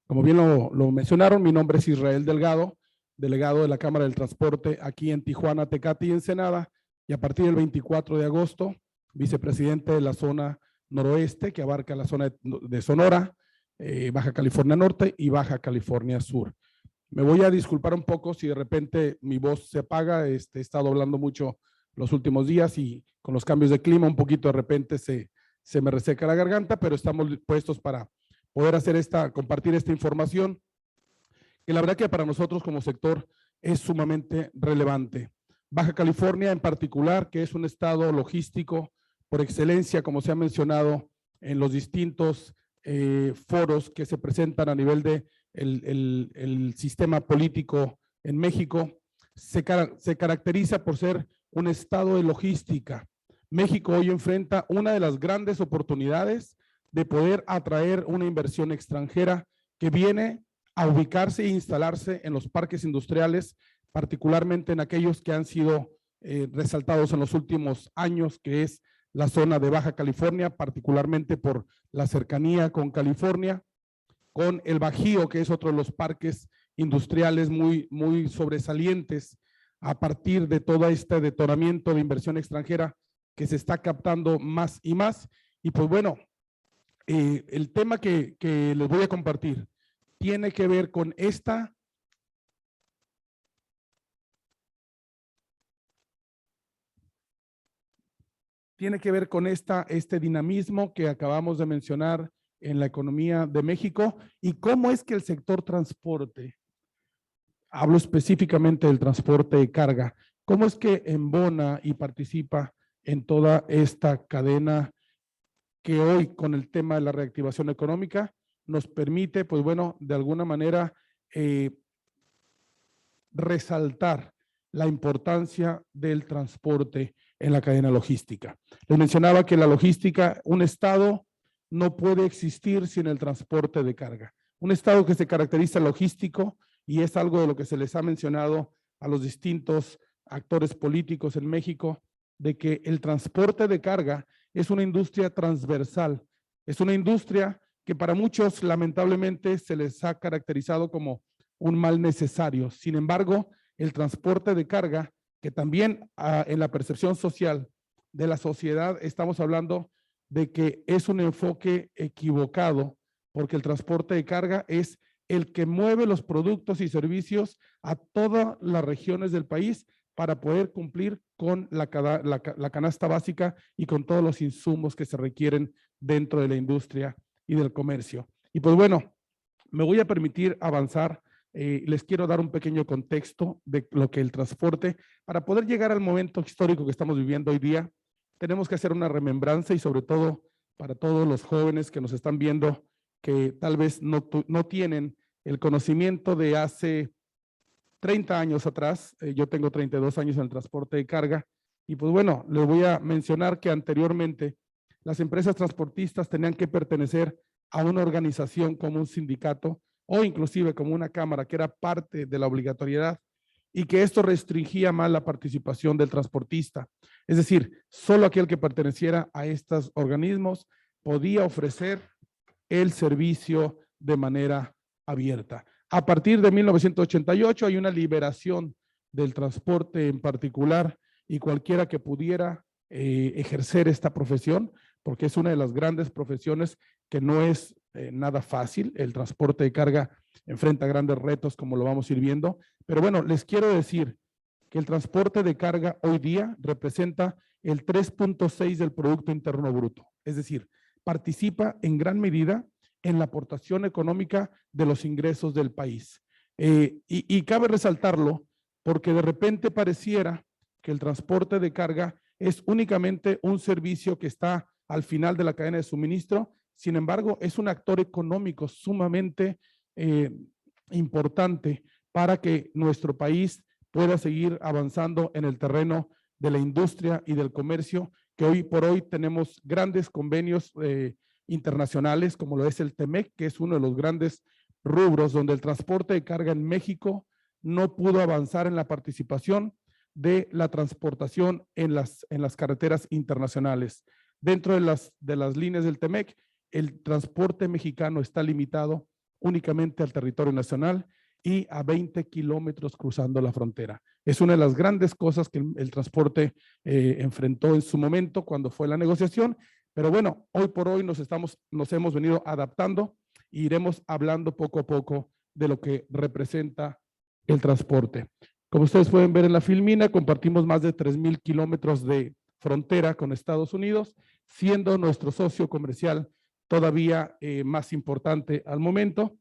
Como bien lo mencionaron, mi nombre es Israel Delgado, delegado de la Cámara del Transporte aquí en Tijuana, Tecate y Ensenada, y a partir del 24 de agosto, vicepresidente de la zona noroeste, que abarca la zona de Sonora, Baja California Norte y Baja California Sur. Me voy a disculpar un poco si de repente mi voz se apaga, he estado hablando mucho los últimos días y con los cambios de clima un poquito de repente se me reseca la garganta, pero estamos puestos para poder compartir esta información, que la verdad que para nosotros como sector es sumamente relevante. Baja California en particular, que es un estado logístico por excelencia, como se ha mencionado en los distintos foros que se presentan a nivel de el sistema político en México, se caracteriza por ser un estado de logística. México hoy enfrenta una de las grandes oportunidades de poder atraer una inversión extranjera que viene a ubicarse e instalarse en los parques industriales, particularmente en aquellos que han sido resaltados en los últimos años, que es la zona de Baja California, particularmente por la cercanía con California, con el Bajío, que es otro de los parques industriales muy sobresalientes a partir de todo este detonamiento de inversión extranjera que se está captando más y más. Y pues bueno, el tema que les voy a compartir tiene que ver con este dinamismo que acabamos de mencionar en la economía de México y cómo es que el sector transporte, hablo específicamente del transporte de carga, cómo es que embona y participa en toda esta cadena que hoy con el tema de la reactivación económica nos permite, pues bueno, de alguna manera resaltar la importancia del transporte en la cadena logística. Les mencionaba que la logística, un estado no puede existir sin el transporte de carga. Un estado que se caracteriza logístico y es algo de lo que se les ha mencionado a los distintos actores políticos en México, de que el transporte de carga es una industria transversal, es una industria que para muchos lamentablemente se les ha caracterizado como un mal necesario. Sin embargo, el transporte de carga, que también en la percepción social de la sociedad estamos hablando de que es un enfoque equivocado, porque el transporte de carga es el que mueve los productos y servicios a todas las regiones del país para poder cumplir con la canasta básica y con todos los insumos que se requieren dentro de la industria y del comercio. Y pues bueno, me voy a permitir avanzar. Les quiero dar un pequeño contexto de lo que el transporte, para poder llegar al momento histórico que estamos viviendo hoy día, tenemos que hacer una remembranza y sobre todo para todos los jóvenes que nos están viendo, que tal vez no tienen el conocimiento de hace 30 años atrás. Yo tengo 32 años en el transporte de carga y pues bueno, les voy a mencionar que anteriormente las empresas transportistas tenían que pertenecer a una organización como un sindicato o inclusive como una cámara, que era parte de la obligatoriedad, y que esto restringía más la participación del transportista. Es decir, solo aquel que perteneciera a estos organismos podía ofrecer el servicio de manera abierta. A partir de 1988 hay una liberación del transporte en particular y cualquiera que pudiera ejercer esta profesión, porque es una de las grandes profesiones que no es nada fácil. El transporte de carga enfrenta grandes retos, como lo vamos a ir viendo. Pero bueno, les quiero decir que el transporte de carga hoy día representa el 3.6 del Producto Interno Bruto. Es decir, participa en gran medida en la aportación económica de los ingresos del país. Y cabe resaltarlo porque de repente pareciera que el transporte de carga es únicamente un servicio que está al final de la cadena de suministro. Sin embargo, es un actor económico sumamente importante para que nuestro país pueda seguir avanzando en el terreno de la industria y del comercio, que hoy por hoy tenemos grandes convenios internacionales, como lo es el TEMEC, que es uno de los grandes rubros donde el transporte de carga en México no pudo avanzar en la participación de la transportación en las carreteras internacionales. Dentro de las líneas del TEMEC, el transporte mexicano está limitado únicamente al territorio nacional y a 20 kilómetros cruzando la frontera. Es una de las grandes cosas que el transporte enfrentó en su momento cuando fue la negociación, pero bueno, hoy por hoy nos hemos venido adaptando e iremos hablando poco a poco de lo que representa el transporte. Como ustedes pueden ver en la filmina, compartimos más de 3,000 kilómetros de frontera con Estados Unidos, siendo nuestro socio comercial todavía más importante al momento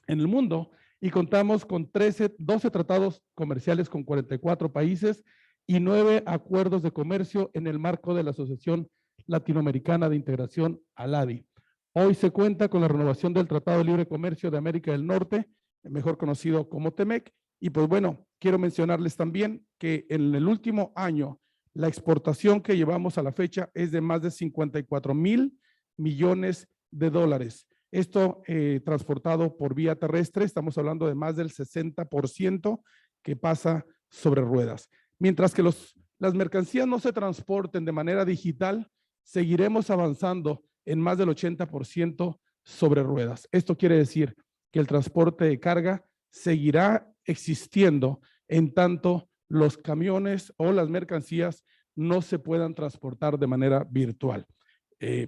en el mundo, y contamos con 12 tratados comerciales con 44 países y 9 acuerdos de comercio en el marco de la Asociación Latinoamericana de Integración, ALADI. Hoy se cuenta con la renovación del Tratado de Libre Comercio de América del Norte, mejor conocido como TEMEC, y pues bueno, quiero mencionarles también que en el último año la exportación que llevamos a la fecha es de más de 54,000 millones de dólares. Esto transportado por vía terrestre, estamos hablando de más del 60% que pasa sobre ruedas. Mientras que las mercancías no se transporten de manera digital, seguiremos avanzando en más del 80% sobre ruedas. Esto quiere decir que el transporte de carga seguirá existiendo en tanto los camiones o las mercancías no se puedan transportar de manera virtual.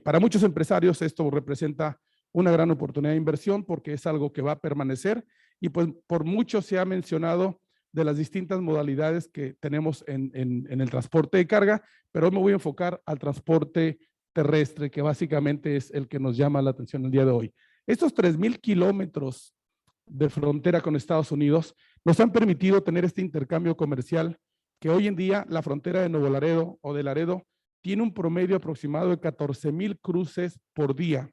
Para muchos empresarios esto representa una gran oportunidad de inversión porque es algo que va a permanecer y pues por mucho se ha mencionado de las distintas modalidades que tenemos en el transporte de carga, pero hoy me voy a enfocar al transporte terrestre, que básicamente es el que nos llama la atención el día de hoy. Estos 3,000 kilómetros de frontera con Estados Unidos nos han permitido tener este intercambio comercial que hoy en día la frontera de Nuevo Laredo o de Laredo tiene un promedio aproximado de 14,000 cruces por día,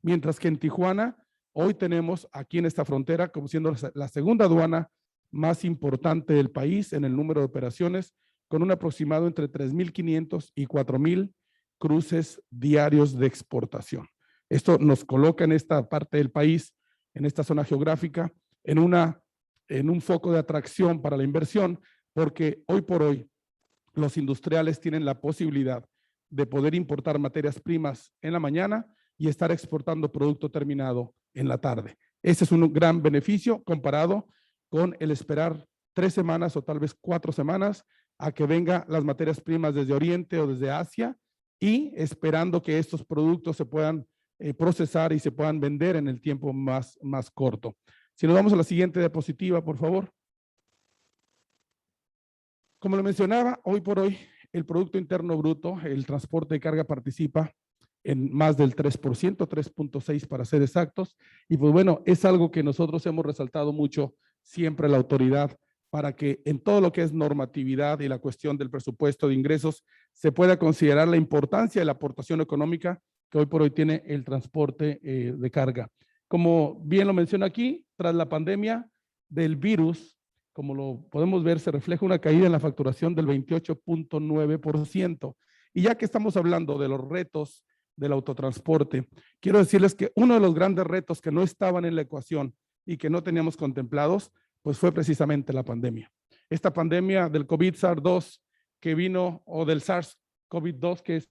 mientras que en Tijuana hoy tenemos aquí en esta frontera como siendo la segunda aduana más importante del país en el número de operaciones, con un aproximado entre 3,500 y 4,000 cruces diarios de exportación. Esto nos coloca en esta parte del país, en esta zona geográfica, en un foco de atracción para la inversión, porque hoy por hoy los industriales tienen la posibilidad de poder importar materias primas en la mañana y estar exportando producto terminado en la tarde. Ese es un gran beneficio comparado con el esperar 3 semanas o tal vez 4 semanas a que vengan las materias primas desde Oriente o desde Asia y esperando que estos productos se puedan procesar y se puedan vender en el tiempo más corto. Si nos vamos a la siguiente diapositiva, por favor. Como lo mencionaba, hoy por hoy el Producto Interno Bruto, el transporte de carga participa en más del 3%, 3.6 para ser exactos, y pues bueno, es algo que nosotros hemos resaltado mucho siempre a la autoridad para que en todo lo que es normatividad y la cuestión del presupuesto de ingresos se pueda considerar la importancia de la aportación económica que hoy por hoy tiene el transporte de carga. Como bien lo menciona aquí, tras la pandemia del virus, como lo podemos ver, se refleja una caída en la facturación del 28.9%. Y ya que estamos hablando de los retos del autotransporte, quiero decirles que uno de los grandes retos que no estaban en la ecuación y que no teníamos contemplados, pues fue precisamente la pandemia. Esta pandemia del COVID-SARS-2 que vino, o del SARS-CoV-2, que es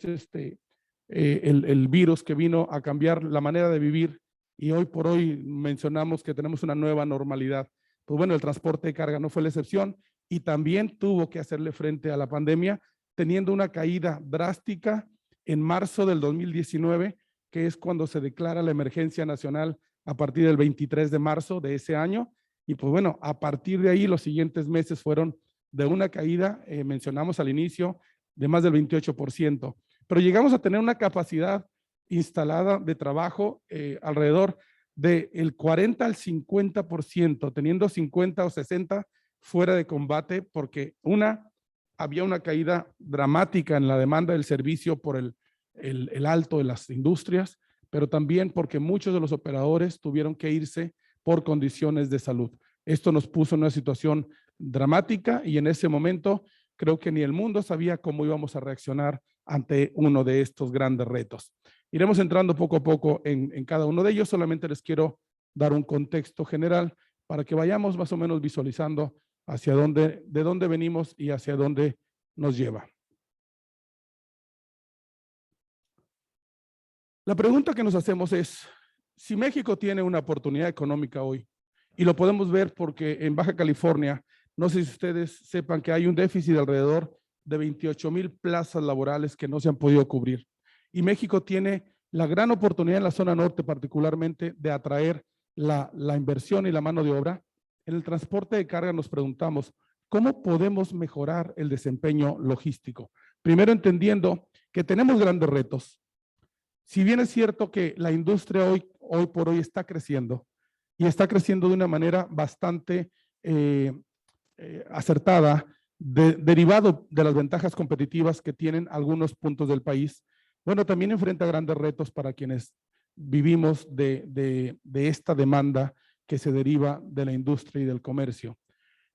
el virus que vino a cambiar la manera de vivir, y hoy por hoy mencionamos que tenemos una nueva normalidad. Pues bueno, el transporte de carga no fue la excepción y también tuvo que hacerle frente a la pandemia, teniendo una caída drástica en marzo del 2019, que es cuando se declara la emergencia nacional a partir del 23 de marzo de ese año. Y pues bueno, a partir de ahí los siguientes meses fueron de una caída, mencionamos al inicio, de más del 28%. Pero llegamos a tener una capacidad instalada de trabajo alrededor del 40 al 50%, teniendo 50 o 60 fuera de combate, porque había una caída dramática en la demanda del servicio por el alto de las industrias, pero también porque muchos de los operadores tuvieron que irse por condiciones de salud. Esto nos puso en una situación dramática y en ese momento creo que ni el mundo sabía cómo íbamos a reaccionar ante uno de estos grandes retos. Iremos entrando poco a poco en cada uno de ellos, solamente les quiero dar un contexto general para que vayamos más o menos visualizando de dónde venimos y hacia dónde nos lleva. La pregunta que nos hacemos es, si México tiene una oportunidad económica hoy, y lo podemos ver porque en Baja California, no sé si ustedes sepan que hay un déficit de alrededor de 28,000 plazas laborales que no se han podido cubrir. Y México tiene la gran oportunidad en la zona norte particularmente de atraer la inversión y la mano de obra. En el transporte de carga nos preguntamos, ¿cómo podemos mejorar el desempeño logístico? Primero entendiendo que tenemos grandes retos. Si bien es cierto que la industria hoy por hoy está creciendo y está creciendo de una manera bastante acertada, derivado de las ventajas competitivas que tienen algunos puntos del país, bueno, también enfrenta grandes retos para quienes vivimos de esta demanda que se deriva de la industria y del comercio.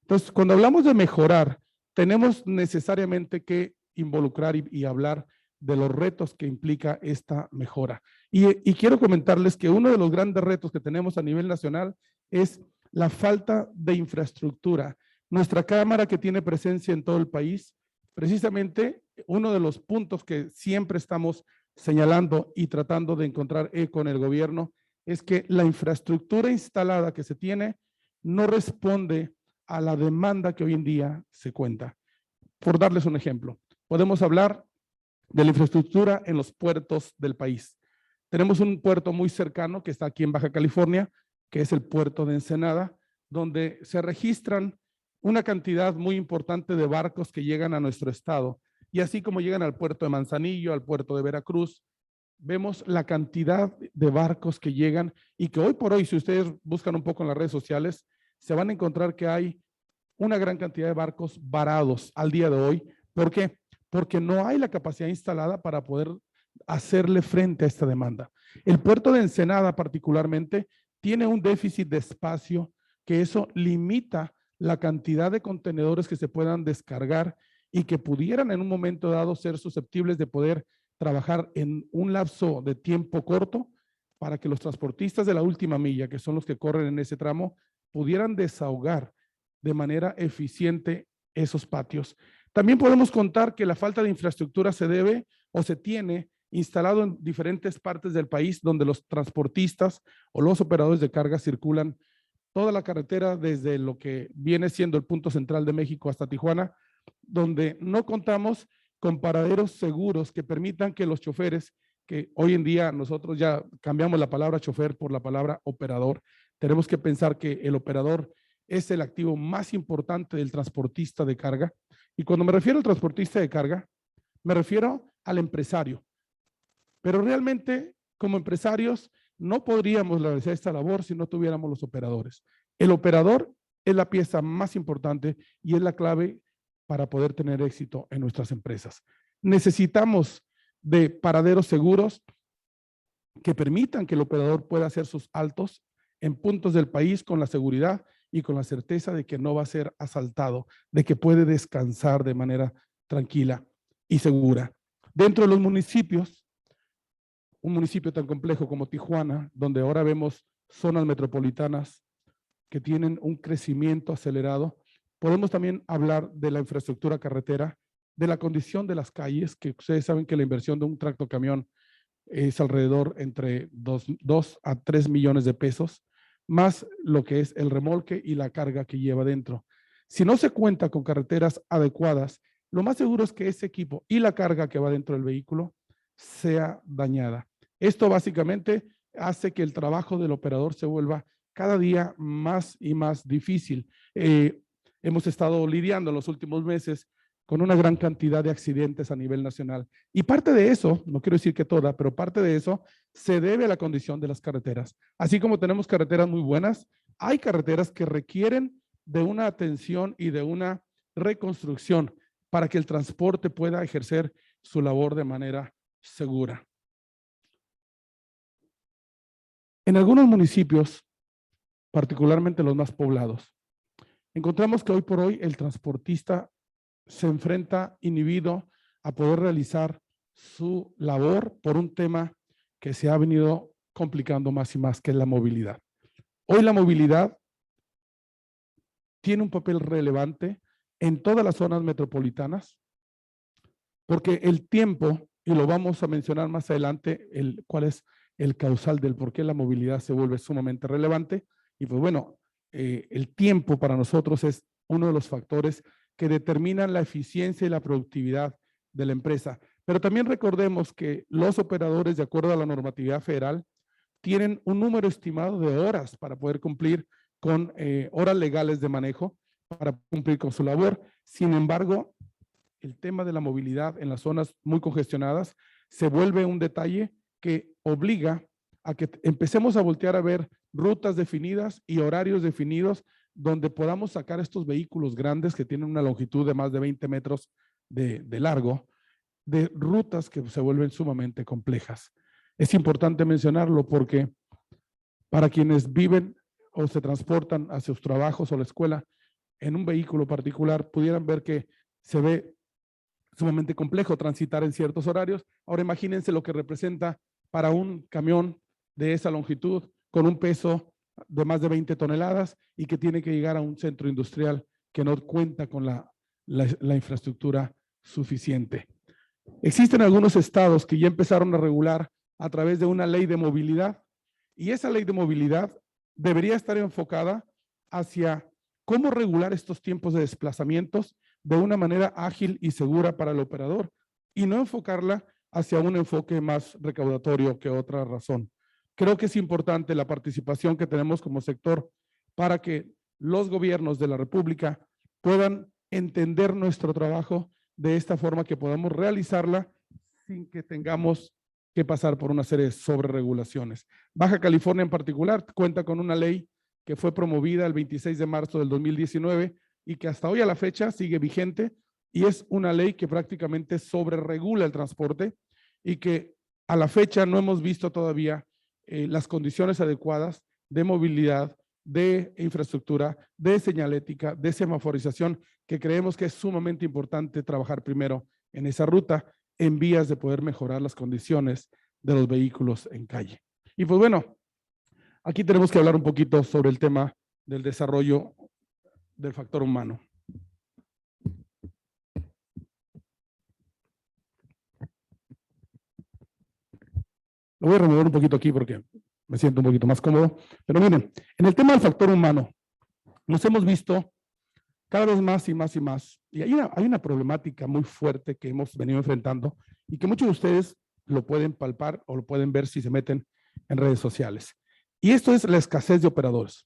Entonces, cuando hablamos de mejorar, tenemos necesariamente que involucrar y hablar de los retos que implica esta mejora. Y quiero comentarles que uno de los grandes retos que tenemos a nivel nacional es la falta de infraestructura. Nuestra Cámara, que tiene presencia en todo el país, precisamente uno de los puntos que siempre estamos señalando y tratando de encontrar eco en el gobierno es que la infraestructura instalada que se tiene no responde a la demanda que hoy en día se cuenta. Por darles un ejemplo, podemos hablar de la infraestructura en los puertos del país. Tenemos un puerto muy cercano que está aquí en Baja California, que es el puerto de Ensenada, donde se registran una cantidad muy importante de barcos que llegan a nuestro estado. Y así como llegan al puerto de Manzanillo, al puerto de Veracruz, vemos la cantidad de barcos que llegan y que hoy por hoy, si ustedes buscan un poco en las redes sociales, se van a encontrar que hay una gran cantidad de barcos varados al día de hoy. ¿Por qué? Porque no hay la capacidad instalada para poder hacerle frente a esta demanda. El puerto de Ensenada particularmente tiene un déficit de espacio que eso limita la cantidad de contenedores que se puedan descargar y que pudieran en un momento dado ser susceptibles de poder trabajar en un lapso de tiempo corto para que los transportistas de la última milla, que son los que corren en ese tramo, pudieran desahogar de manera eficiente esos patios. También podemos contar que la falta de infraestructura se debe o se tiene instalado en diferentes partes del país donde los transportistas o los operadores de carga circulan toda la carretera desde lo que viene siendo el punto central de México hasta Tijuana, donde no contamos con paraderos seguros que permitan que los choferes, que hoy en día nosotros ya cambiamos la palabra chofer por la palabra operador, tenemos que pensar que el operador es el activo más importante del transportista de carga. Y cuando me refiero al transportista de carga, me refiero al empresario. Pero realmente, como empresarios, no podríamos realizar esta labor si no tuviéramos los operadores. El operador es la pieza más importante y es la clave para poder tener éxito en nuestras empresas. Necesitamos de paraderos seguros que permitan que el operador pueda hacer sus altos en puntos del país con la seguridad y con la certeza de que no va a ser asaltado, de que puede descansar de manera tranquila y segura. Dentro de los municipios, un municipio tan complejo como Tijuana, donde ahora vemos zonas metropolitanas que tienen un crecimiento acelerado, podemos también hablar de la infraestructura carretera, de la condición de las calles, que ustedes saben que la inversión de un tractocamión es alrededor entre 2 a 3 millones de pesos, más lo que es el remolque y la carga que lleva dentro. Si no se cuenta con carreteras adecuadas, lo más seguro es que ese equipo y la carga que va dentro del vehículo sea dañada. Esto básicamente hace que el trabajo del operador se vuelva cada día más y más difícil. Hemos estado lidiando en los últimos meses con una gran cantidad de accidentes a nivel nacional. Y parte de eso, no quiero decir que toda, pero parte de eso se debe a la condición de las carreteras. Así como tenemos carreteras muy buenas, hay carreteras que requieren de una atención y de una reconstrucción para que el transporte pueda ejercer su labor de manera segura. En algunos municipios, particularmente los más poblados, encontramos que hoy por hoy el transportista se enfrenta inhibido a poder realizar su labor por un tema que se ha venido complicando más y más, que es la movilidad. Hoy la movilidad tiene un papel relevante en todas las zonas metropolitanas, porque el tiempo, y lo vamos a mencionar más adelante, cuál es el causal del por qué la movilidad se vuelve sumamente relevante. Y pues bueno, el tiempo para nosotros es uno de los factores que determinan la eficiencia y la productividad de la empresa. Pero también recordemos que los operadores, de acuerdo a la normatividad federal, tienen un número estimado de horas para poder cumplir con horas legales de manejo, para cumplir con su labor. Sin embargo, el tema de la movilidad en las zonas muy congestionadas se vuelve un detalle que obliga a que empecemos a voltear a ver rutas definidas y horarios definidos donde podamos sacar estos vehículos grandes que tienen una longitud de más de 20 metros de largo, de rutas que se vuelven sumamente complejas. Es importante mencionarlo porque para quienes viven o se transportan hacia sus trabajos o la escuela en un vehículo particular, pudieran ver que se ve sumamente complejo transitar en ciertos horarios. Ahora imagínense lo que representa para un camión de esa longitud con un peso de más de 20 toneladas y que tiene que llegar a un centro industrial que no cuenta con la infraestructura suficiente. Existen algunos estados que ya empezaron a regular a través de una ley de movilidad, y esa ley de movilidad debería estar enfocada hacia cómo regular estos tiempos de desplazamientos de una manera ágil y segura para el operador, y no enfocarla hacia un enfoque más recaudatorio que otra razón. Creo que es importante la participación que tenemos como sector para que los gobiernos de la República puedan entender nuestro trabajo de esta forma, que podamos realizarla sin que tengamos que pasar por una serie de sobreregulaciones. Baja California en particular cuenta con una ley que fue promovida el 26 de marzo del 2019 y que hasta hoy a la fecha sigue vigente, y es una ley que prácticamente sobreregula el transporte y que a la fecha no hemos visto todavía las condiciones adecuadas de movilidad, de infraestructura, de señalética, de semaforización, que creemos que es sumamente importante trabajar primero en esa ruta en vías de poder mejorar las condiciones de los vehículos en calle. Y pues bueno, aquí tenemos que hablar un poquito sobre el tema del desarrollo del factor humano. Lo voy a remover un poquito aquí porque me siento un poquito más cómodo. Pero miren, en el tema del factor humano, nos hemos visto cada vez más y más y más. Y hay una problemática muy fuerte que hemos venido enfrentando y que muchos de ustedes lo pueden palpar o lo pueden ver si se meten en redes sociales. Y esto es la escasez de operadores.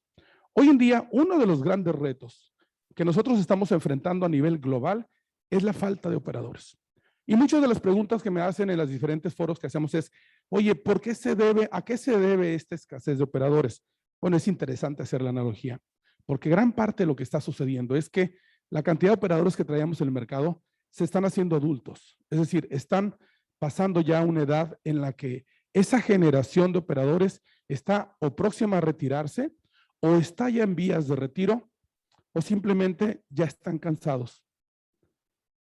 Hoy en día, uno de los grandes retos que nosotros estamos enfrentando a nivel global es la falta de operadores. Y muchas de las preguntas que me hacen en los diferentes foros que hacemos es, oye, ¿por qué se debe, a qué se debe esta escasez de operadores? Bueno, es interesante hacer la analogía, porque gran parte de lo que está sucediendo es que la cantidad de operadores que traíamos en el mercado se están haciendo adultos. Es decir, están pasando ya a una edad en la que esa generación de operadores está o próxima a retirarse, o está ya en vías de retiro, o simplemente ya están cansados.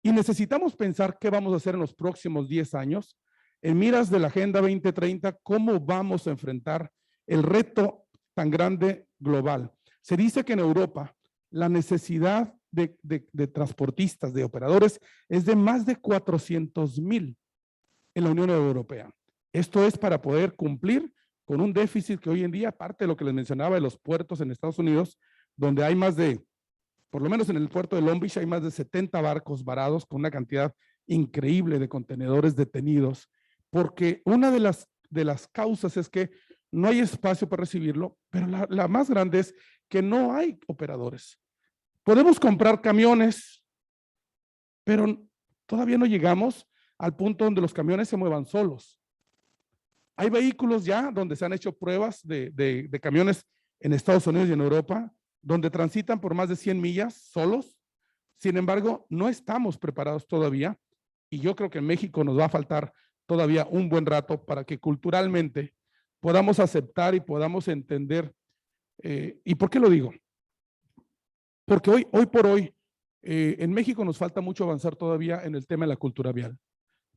Y necesitamos pensar qué vamos a hacer en los próximos 10 años, en miras de la Agenda 2030, cómo vamos a enfrentar el reto tan grande global. Se dice que en Europa la necesidad de transportistas, de operadores, es de más de 400,000 en la Unión Europea. Esto es para poder cumplir con un déficit que hoy en día, aparte de lo que les mencionaba de los puertos en Estados Unidos, donde hay más de, por lo menos en el puerto de Long Beach, hay más de 70 barcos varados con una cantidad increíble de contenedores detenidos, porque una de las causas es que no hay espacio para recibirlo, pero la más grande es que no hay operadores. Podemos comprar camiones, pero todavía no llegamos al punto donde los camiones se muevan solos. Hay vehículos ya donde se han hecho pruebas de camiones en Estados Unidos y en Europa, donde transitan por más de 100 millas solos. Sin embargo, no estamos preparados todavía, y yo creo que en México nos va a faltar todavía un buen rato para que culturalmente podamos aceptar y podamos entender. ¿Y por qué lo digo? Porque hoy por hoy, en México nos falta mucho avanzar todavía en el tema de la cultura vial.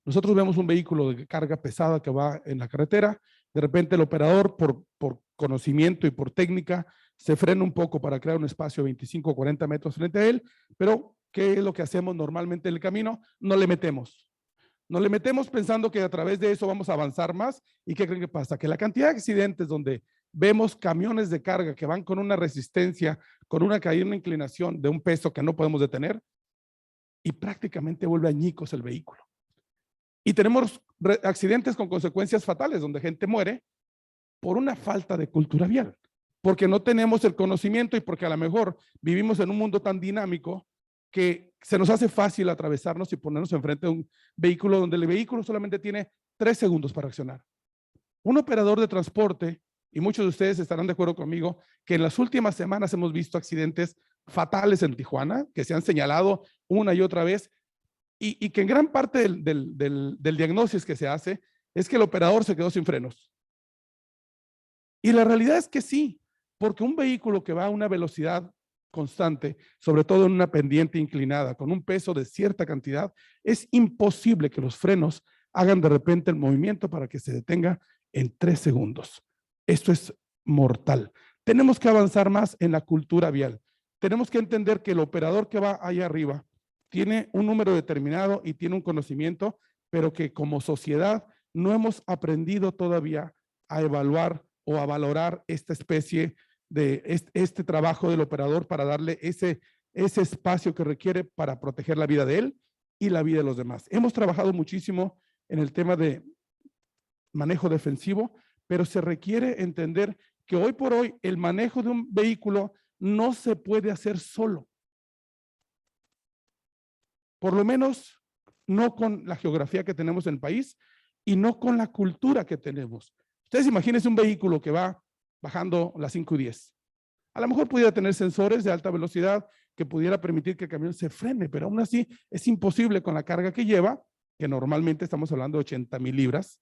Nosotros vemos un vehículo de carga pesada que va en la carretera, de repente el operador por conocimiento y por técnica se frena un poco para crear un espacio de 25 o 40 metros frente a él, pero ¿qué es lo que hacemos normalmente en el camino? No le metemos. Nos le metemos pensando que a través de eso vamos a avanzar más. ¿Y qué creen que pasa? Que la cantidad de accidentes donde vemos camiones de carga que van con una resistencia, con una caída, una inclinación de un peso que no podemos detener, y prácticamente vuelve añicos el vehículo. Y tenemos accidentes con consecuencias fatales, donde gente muere por una falta de cultura vial, porque no tenemos el conocimiento y porque a lo mejor vivimos en un mundo tan dinámico que se nos hace fácil atravesarnos y ponernos enfrente de un vehículo donde el vehículo solamente tiene 3 segundos para accionar. Un operador de transporte, y muchos de ustedes estarán de acuerdo conmigo, que en las últimas semanas hemos visto accidentes fatales en Tijuana, que se han señalado una y otra vez, y que en gran parte del diagnóstico que se hace es que el operador se quedó sin frenos. Y la realidad es que sí, porque un vehículo que va a una velocidad constante, sobre todo en una pendiente inclinada, con un peso de cierta cantidad, es imposible que los frenos hagan de repente el movimiento para que se detenga en 3 segundos. Esto es mortal. Tenemos que avanzar más en la cultura vial. Tenemos que entender que el operador que va allá arriba tiene un número determinado y tiene un conocimiento, pero que como sociedad no hemos aprendido todavía a evaluar o a valorar esta especie de este trabajo del operador para darle ese espacio que requiere para proteger la vida de él y la vida de los demás. Hemos trabajado muchísimo en el tema de manejo defensivo, pero se requiere entender que hoy por hoy el manejo de un vehículo no se puede hacer solo. Por lo menos no con la geografía que tenemos en el país y no con la cultura que tenemos. Ustedes imagínense un vehículo que va bajando las 5:10. A lo mejor pudiera tener sensores de alta velocidad que pudiera permitir que el camión se frene, pero aún así es imposible con la carga que lleva, que normalmente estamos hablando de 80,000 libras,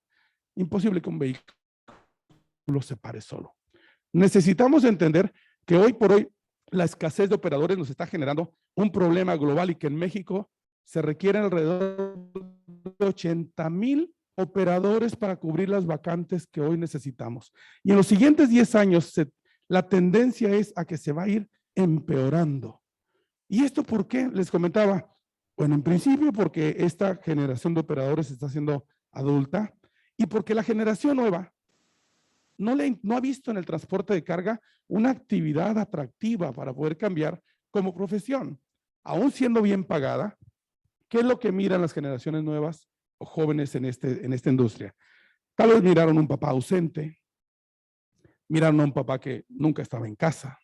imposible que un vehículo se pare solo. Necesitamos entender que hoy por hoy la escasez de operadores nos está generando un problema global y que en México se requieren alrededor de 80,000 operadores para cubrir las vacantes que hoy necesitamos. Y en los siguientes 10 años la tendencia es a que se va a ir empeorando. ¿Y esto por qué? Les comentaba. Bueno, en principio porque esta generación de operadores está siendo adulta y porque la generación nueva no ha visto en el transporte de carga una actividad atractiva para poder cambiar como profesión. Aún siendo bien pagada, ¿qué es lo que miran las generaciones nuevas o jóvenes en esta industria? Tal vez miraron un papá ausente, miraron a un papá que nunca estaba en casa,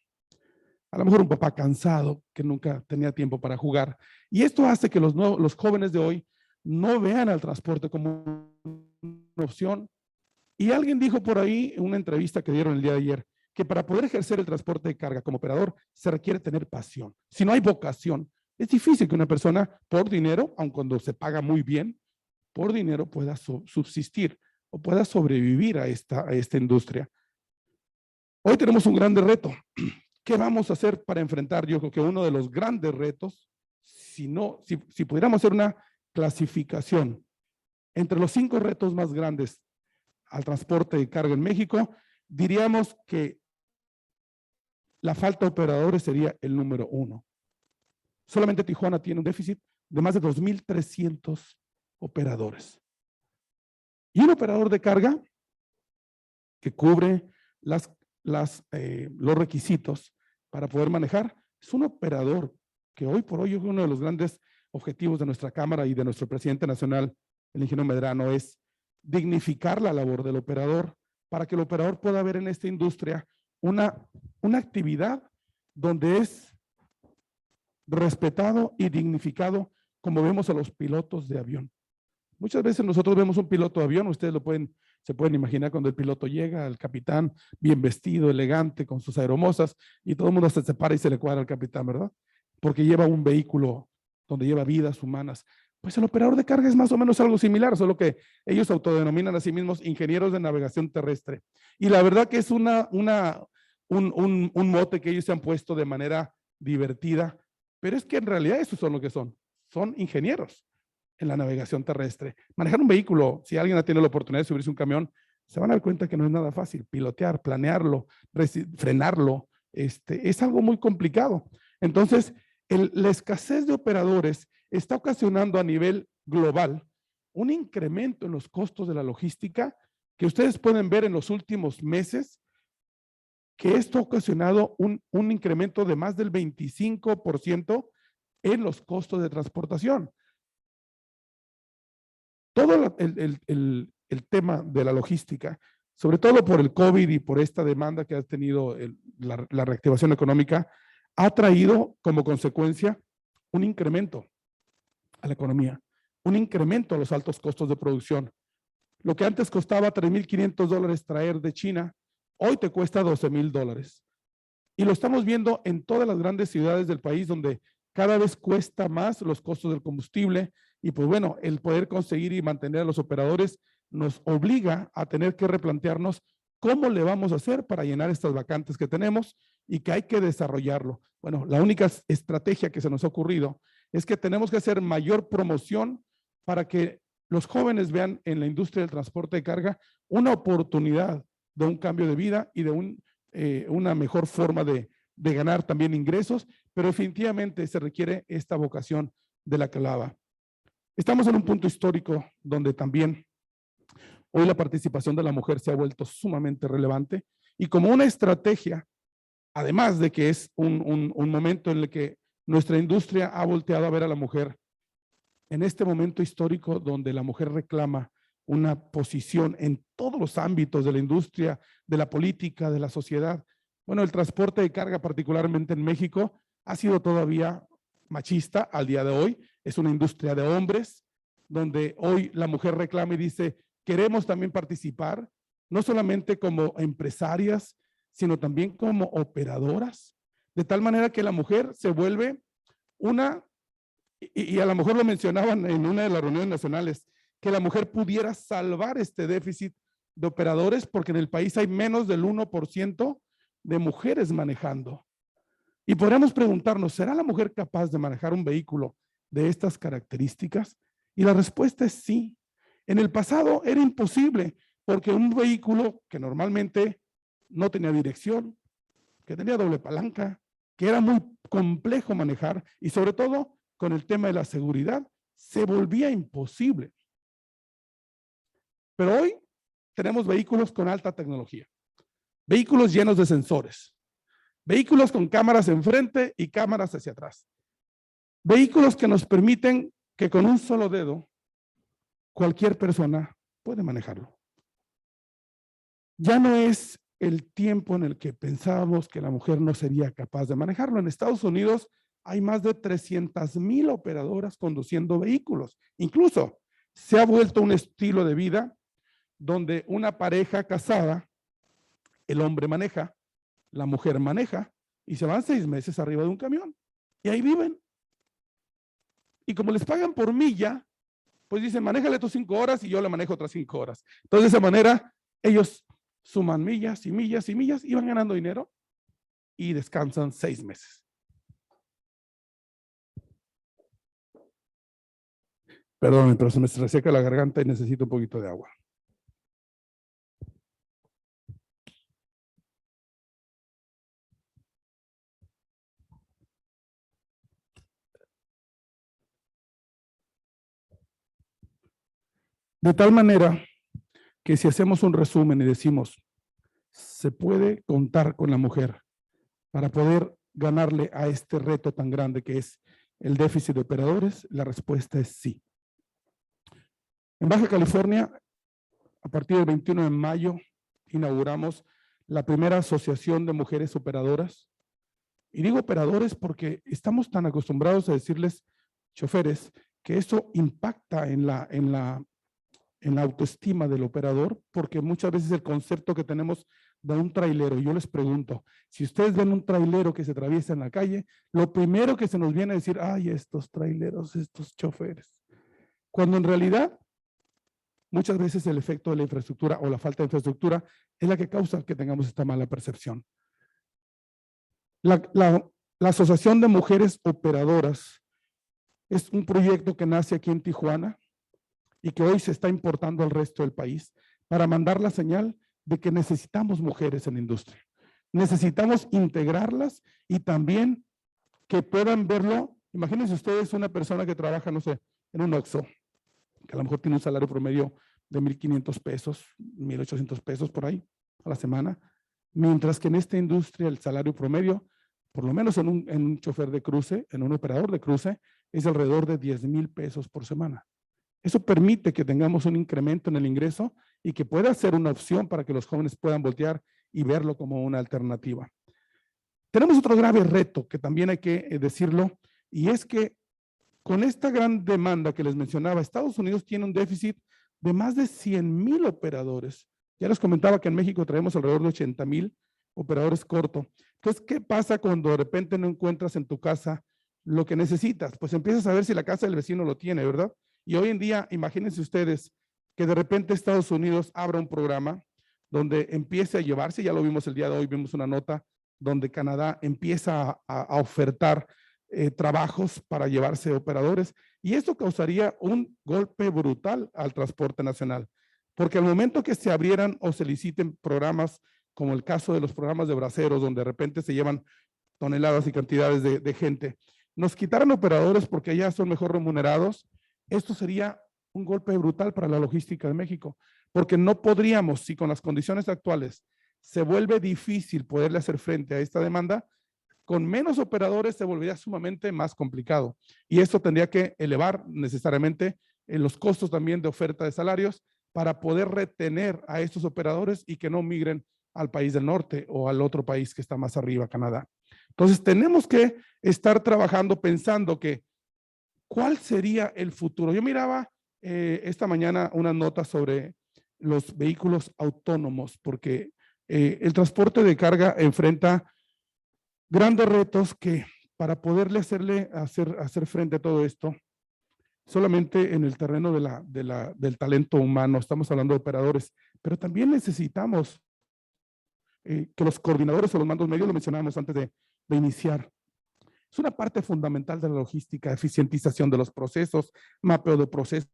a lo mejor un papá cansado que nunca tenía tiempo para jugar. Y esto hace que los jóvenes de hoy no vean al transporte como una opción. Y alguien dijo por ahí en una entrevista que dieron el día de ayer que para poder ejercer el transporte de carga como operador se requiere tener pasión. Si no hay vocación, es difícil que una persona por dinero, aun cuando se paga muy bien, por dinero pueda subsistir o pueda sobrevivir a esta industria. Hoy tenemos un grande reto. ¿Qué vamos a hacer para enfrentar? Yo creo que uno de los grandes retos, si pudiéramos hacer una clasificación entre los 5 retos más grandes al transporte de carga en México, diríamos que la falta de operadores sería el número 1. Solamente Tijuana tiene un déficit de más de 2,300 operadores. Y un operador de carga que cubre los requisitos para poder manejar es un operador que hoy por hoy es uno de los grandes objetivos de nuestra Cámara y de nuestro presidente nacional, el ingeniero Medrano, es dignificar la labor del operador para que el operador pueda ver en esta industria una actividad donde es respetado y dignificado como vemos a los pilotos de avión. Muchas veces nosotros vemos un piloto de avión, ustedes se pueden imaginar cuando el piloto llega, el capitán bien vestido, elegante, con sus aeromosas, y todo el mundo se para y se le cuadra al capitán, ¿verdad? Porque lleva un vehículo donde lleva vidas humanas. Pues el operador de carga es más o menos algo similar, solo que ellos autodenominan a sí mismos ingenieros de navegación terrestre. Y la verdad que es un mote que ellos se han puesto de manera divertida, pero es que en realidad esos son lo que son ingenieros en la navegación terrestre. Manejar un vehículo, si alguien ha tenido la oportunidad de subirse a un camión, se van a dar cuenta que no es nada fácil. Pilotear, planearlo, frenarlo, es algo muy complicado. Entonces, la escasez de operadores está ocasionando a nivel global un incremento en los costos de la logística que ustedes pueden ver en los últimos meses, que esto ha ocasionado un incremento de más del 25% en los costos de transportación. Todo el tema de la logística, sobre todo por el COVID y por esta demanda que ha tenido la reactivación económica, ha traído como consecuencia un incremento a la economía, un incremento a los altos costos de producción. Lo que antes costaba $3,500 traer de China, hoy te cuesta $12,000. Y lo estamos viendo en todas las grandes ciudades del país, donde cada vez cuesta más los costos del combustible. Y pues bueno, el poder conseguir y mantener a los operadores nos obliga a tener que replantearnos cómo le vamos a hacer para llenar estas vacantes que tenemos y que hay que desarrollarlo. Bueno, la única estrategia que se nos ha ocurrido es que tenemos que hacer mayor promoción para que los jóvenes vean en la industria del transporte de carga una oportunidad de un cambio de vida y de una mejor forma de ganar también ingresos, pero definitivamente se requiere esta vocación de la que hablaba. Estamos en un punto histórico donde también hoy la participación de la mujer se ha vuelto sumamente relevante y como una estrategia, además de que es un momento en el que nuestra industria ha volteado a ver a la mujer en este momento histórico donde la mujer reclama una posición en todos los ámbitos de la industria, de la política, de la sociedad. Bueno, el transporte de carga, particularmente en México, ha sido todavía machista al día de hoy. Es una industria de hombres, donde hoy la mujer reclama y dice, queremos también participar, no solamente como empresarias, sino también como operadoras, de tal manera que la mujer se vuelve una, y a lo mejor lo mencionaban en una de las reuniones nacionales, que la mujer pudiera salvar este déficit de operadores, porque en el país hay menos del 1% de mujeres manejando. Y podríamos preguntarnos, ¿será la mujer capaz de manejar un vehículo de estas características? Y la respuesta es sí. En el pasado era imposible, porque un vehículo que normalmente no tenía dirección, que tenía doble palanca, que era muy complejo manejar y sobre todo con el tema de la seguridad, se volvía imposible. Pero hoy tenemos vehículos con alta tecnología, vehículos llenos de sensores, vehículos con cámaras enfrente y cámaras hacia atrás, vehículos que nos permiten que con un solo dedo cualquier persona puede manejarlo. Ya no es el tiempo en el que pensábamos que la mujer no sería capaz de manejarlo. En Estados Unidos hay más de 300,000 operadoras conduciendo vehículos. Incluso se ha vuelto un estilo de vida donde una pareja casada, el hombre maneja, la mujer maneja y se van 6 meses arriba de un camión y ahí viven. Y como les pagan por milla, pues dicen, manéjale tus 5 horas y yo le manejo otras 5 horas. Entonces, de esa manera, ellos suman millas y millas y millas y van ganando dinero y descansan 6 meses. Perdón, pero se me reseca la garganta y necesito un poquito de agua. De tal manera que si hacemos un resumen y decimos, ¿se puede contar con la mujer para poder ganarle a este reto tan grande que es el déficit de operadores? La respuesta es sí. En Baja California, a partir del 21 de mayo, inauguramos la primera asociación de mujeres operadoras. Y digo operadores porque estamos tan acostumbrados a decirles choferes que eso impacta en la autoestima del operador, porque muchas veces el concepto que tenemos de un trailero, yo les pregunto, si ustedes ven un trailero que se atraviesa en la calle, lo primero que se nos viene a decir, ay, estos traileros, estos choferes. Cuando en realidad, muchas veces el efecto de la infraestructura o la falta de infraestructura es la que causa que tengamos esta mala percepción. La Asociación de Mujeres Operadoras es un proyecto que nace aquí en Tijuana y que hoy se está importando al resto del país para mandar la señal de que necesitamos mujeres en la industria. Necesitamos integrarlas y también que puedan verlo. Imagínense ustedes una persona que trabaja, no sé, en un Oxxo, que a lo mejor tiene un salario promedio de 1,500 pesos, 1,800 pesos por ahí a la semana, mientras que en esta industria el salario promedio, por lo menos en un chofer de cruce, en un operador de cruce, es alrededor de 10,000 pesos por semana. Eso permite que tengamos un incremento en el ingreso y que pueda ser una opción para que los jóvenes puedan voltear y verlo como una alternativa. Tenemos otro grave reto que también hay que decirlo, y es que con esta gran demanda que les mencionaba, Estados Unidos tiene un déficit de más de 100,000 operadores. Ya les comentaba que en México traemos alrededor de 80,000 operadores corto. Entonces, ¿qué pasa cuando de repente no encuentras en tu casa lo que necesitas? Pues empiezas a ver si la casa del vecino lo tiene, ¿verdad? Y hoy en día, imagínense ustedes que de repente Estados Unidos abra un programa donde empiece a llevarse, ya lo vimos el día de hoy, vimos una nota donde Canadá empieza a ofertar trabajos para llevarse operadores, y esto causaría un golpe brutal al transporte nacional, porque al momento que se abrieran o se liciten programas, como el caso de los programas de braceros, donde de repente se llevan toneladas y cantidades de gente, nos quitaran operadores porque ya son mejor remunerados, esto sería un golpe brutal para la logística de México, porque no podríamos, si con las condiciones actuales se vuelve difícil poderle hacer frente a esta demanda, con menos operadores se volvería sumamente más complicado. Y esto tendría que elevar necesariamente los costos también de oferta de salarios para poder retener a estos operadores y que no migren al país del norte o al otro país que está más arriba, Canadá. Entonces tenemos que estar trabajando pensando que ¿cuál sería el futuro? Yo miraba esta mañana una nota sobre los vehículos autónomos, porque el transporte de carga enfrenta grandes retos que para poderle hacer frente a todo esto, solamente en el terreno del talento humano, estamos hablando de operadores, pero también necesitamos que los coordinadores o los mandos medios, lo mencionábamos antes de iniciar, es una parte fundamental de la logística, eficientización de los procesos, mapeo de procesos,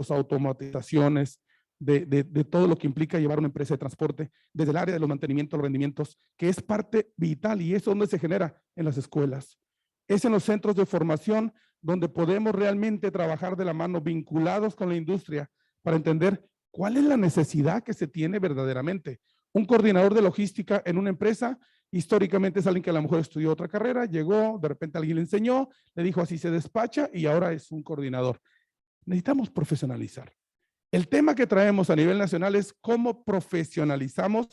automatizaciones, de todo lo que implica llevar una empresa de transporte, desde el área de los mantenimientos, los rendimientos, que es parte vital y es donde se genera en las escuelas. Es en los centros de formación donde podemos realmente trabajar de la mano vinculados con la industria para entender cuál es la necesidad que se tiene verdaderamente. Un coordinador de logística en una empresa históricamente es alguien que a lo mejor estudió otra carrera, llegó, de repente alguien le enseñó, le dijo así se despacha y ahora es un coordinador. Necesitamos profesionalizar. El tema que traemos a nivel nacional es cómo profesionalizamos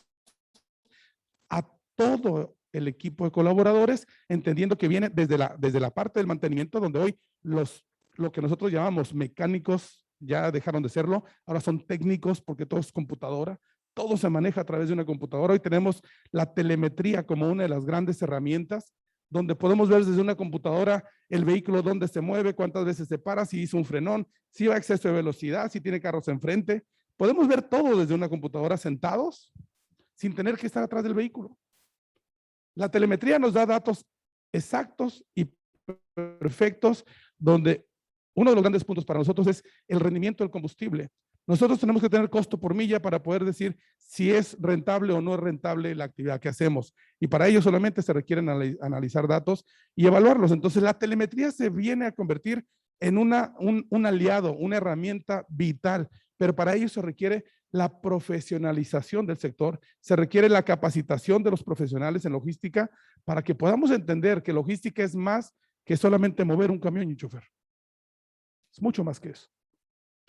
a todo el equipo de colaboradores, entendiendo que viene desde la parte del mantenimiento, donde hoy lo que nosotros llamamos mecánicos ya dejaron de serlo, ahora son técnicos porque todo es computadora, todo se maneja a través de una computadora. Hoy tenemos la telemetría como una de las grandes herramientas, donde podemos ver desde una computadora el vehículo dónde se mueve, cuántas veces se para, si hizo un frenón, si va a exceso de velocidad, si tiene carros enfrente. Podemos ver todo desde una computadora sentados, sin tener que estar atrás del vehículo. La telemetría nos da datos exactos y perfectos, donde uno de los grandes puntos para nosotros es el rendimiento del combustible. Nosotros tenemos que tener costo por milla para poder decir si es rentable o no es rentable la actividad que hacemos. Y para ello solamente se requieren analizar datos y evaluarlos. Entonces la telemetría se viene a convertir en un aliado, una herramienta vital, pero para ello se requiere la profesionalización del sector, se requiere la capacitación de los profesionales en logística para que podamos entender que logística es más que solamente mover un camión y un chofer. Es mucho más que eso.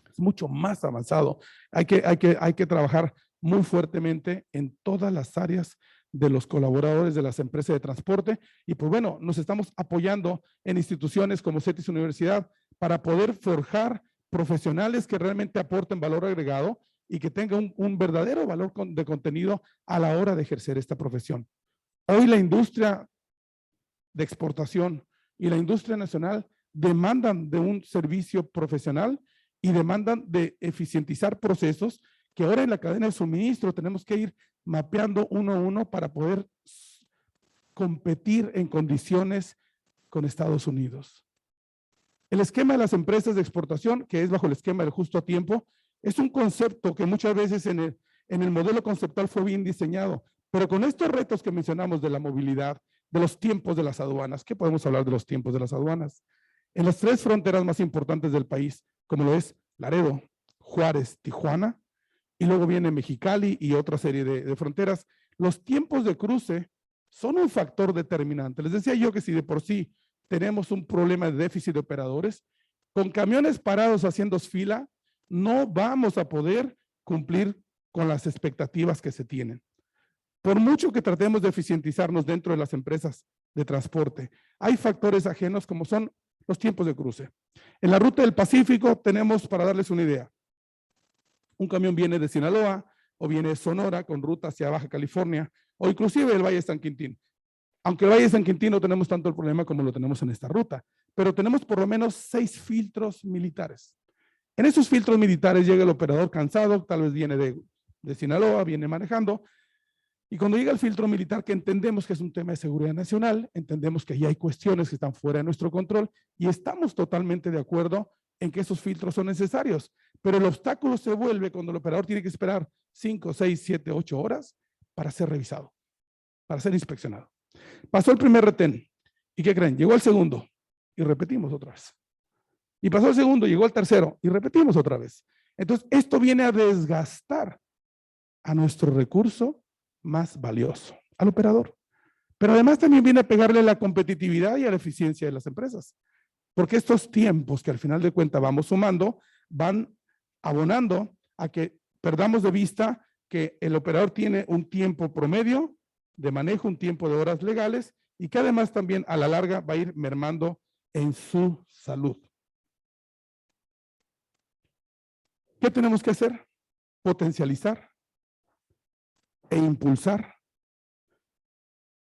Es mucho más avanzado. Hay que trabajar muy fuertemente en todas las áreas de los colaboradores de las empresas de transporte y pues bueno, nos estamos apoyando en instituciones como CETIS Universidad para poder forjar profesionales que realmente aporten valor agregado y que tengan un verdadero valor de contenido a la hora de ejercer esta profesión. Hoy la industria de exportación y la industria nacional demandan de un servicio profesional y demandan de eficientizar procesos que ahora en la cadena de suministro tenemos que ir mapeando uno a uno para poder competir en condiciones con Estados Unidos. El esquema de las empresas de exportación, que es bajo el esquema del justo a tiempo, es un concepto que muchas veces en el modelo conceptual fue bien diseñado, pero con estos retos que mencionamos de la movilidad, de los tiempos de las aduanas, ¿qué podemos hablar de los tiempos de las aduanas? En las tres fronteras más importantes del país, como lo es Laredo, Juárez, Tijuana, y luego viene Mexicali y otra serie de fronteras. Los tiempos de cruce son un factor determinante. Les decía yo que si de por sí tenemos un problema de déficit de operadores, con camiones parados haciendo fila, no vamos a poder cumplir con las expectativas que se tienen. Por mucho que tratemos de eficientizarnos dentro de las empresas de transporte, hay factores ajenos como son los tiempos de cruce. En la ruta del Pacífico tenemos, para darles una idea, un camión viene de Sinaloa o viene de Sonora con ruta hacia Baja California o inclusive el Valle de San Quintín. Aunque el Valle de San Quintín no tenemos tanto el problema como lo tenemos en esta ruta, pero tenemos por lo menos 6 filtros militares. En esos filtros militares llega el operador cansado, tal vez viene de Sinaloa, viene manejando, y cuando llega el filtro militar, que entendemos que es un tema de seguridad nacional, entendemos que ahí hay cuestiones que están fuera de nuestro control y estamos totalmente de acuerdo en que esos filtros son necesarios, pero el obstáculo se vuelve cuando el operador tiene que esperar 5, 6, 7, 8 horas para ser revisado, para ser inspeccionado. Pasó el primer retén, ¿y qué creen? Llegó el segundo y repetimos otra vez. Y pasó el segundo, llegó el tercero y repetimos otra vez. Entonces, esto viene a desgastar a nuestro recurso más valioso, al operador. Pero además también viene a pegarle a la competitividad y a la eficiencia de las empresas. Porque estos tiempos que al final de cuentas vamos sumando, van abonando a que perdamos de vista que el operador tiene un tiempo promedio de manejo, un tiempo de horas legales y que además también a la larga va a ir mermando en su salud. ¿Qué tenemos que hacer? Potencializar e impulsar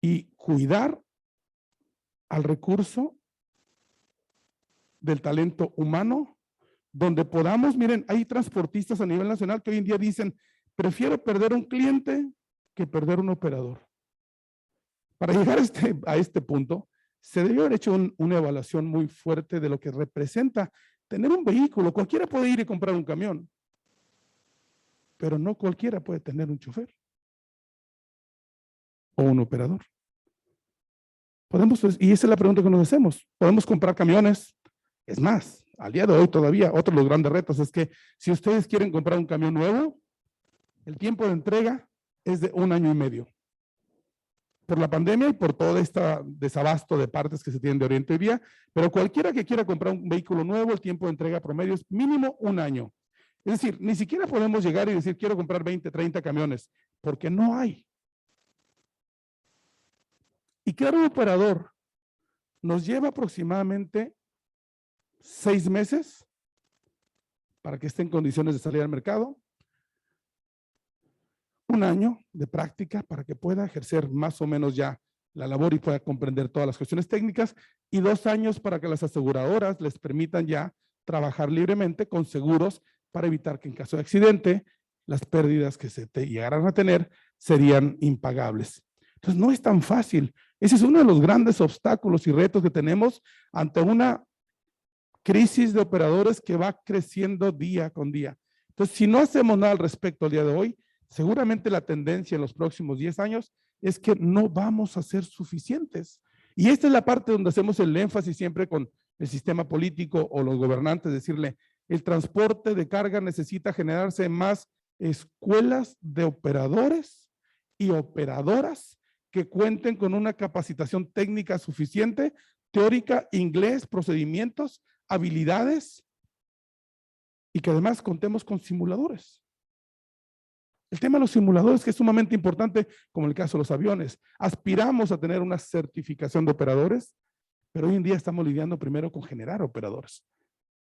y cuidar al recurso del talento humano, donde podamos, miren, hay transportistas a nivel nacional que hoy en día dicen, prefiero perder un cliente que perder un operador. Para llegar a este punto, se debió haber hecho una evaluación muy fuerte de lo que representa tener un vehículo. Cualquiera puede ir y comprar un camión, pero no cualquiera puede tener un chofer o un operador. Y esa es la pregunta que nos hacemos. ¿Podemos comprar camiones? Es más, al día de hoy todavía, otro de los grandes retos es que si ustedes quieren comprar un camión nuevo, el tiempo de entrega es de 1 año y medio. Por la pandemia y por todo este desabasto de partes que se tienen de Oriente hoy día, pero cualquiera que quiera comprar un vehículo nuevo, el tiempo de entrega promedio es mínimo 1 año. Es decir, ni siquiera podemos llegar y decir, quiero comprar 20, 30 camiones, porque no hay. Y crear un operador nos lleva aproximadamente 6 meses para que esté en condiciones de salir al mercado, 1 año de práctica para que pueda ejercer más o menos ya la labor y pueda comprender todas las cuestiones técnicas, y 2 años para que las aseguradoras les permitan ya trabajar libremente con seguros para evitar que en caso de accidente las pérdidas que se llegaran a tener serían impagables. Entonces no es tan fácil. Ese es uno de los grandes obstáculos y retos que tenemos ante una crisis de operadores que va creciendo día con día. Entonces, si no hacemos nada al respecto al día de hoy, seguramente la tendencia en los próximos 10 años es que no vamos a ser suficientes. Y esta es la parte donde hacemos el énfasis siempre con el sistema político o los gobernantes, decirle, el transporte de carga necesita generarse más escuelas de operadores y operadoras que cuenten con una capacitación técnica suficiente, teórica, inglés, procedimientos, habilidades, y que además contemos con simuladores. El tema de los simuladores, que es sumamente importante, como en el caso de los aviones. Aspiramos a tener una certificación de operadores, pero hoy en día estamos lidiando primero con generar operadores.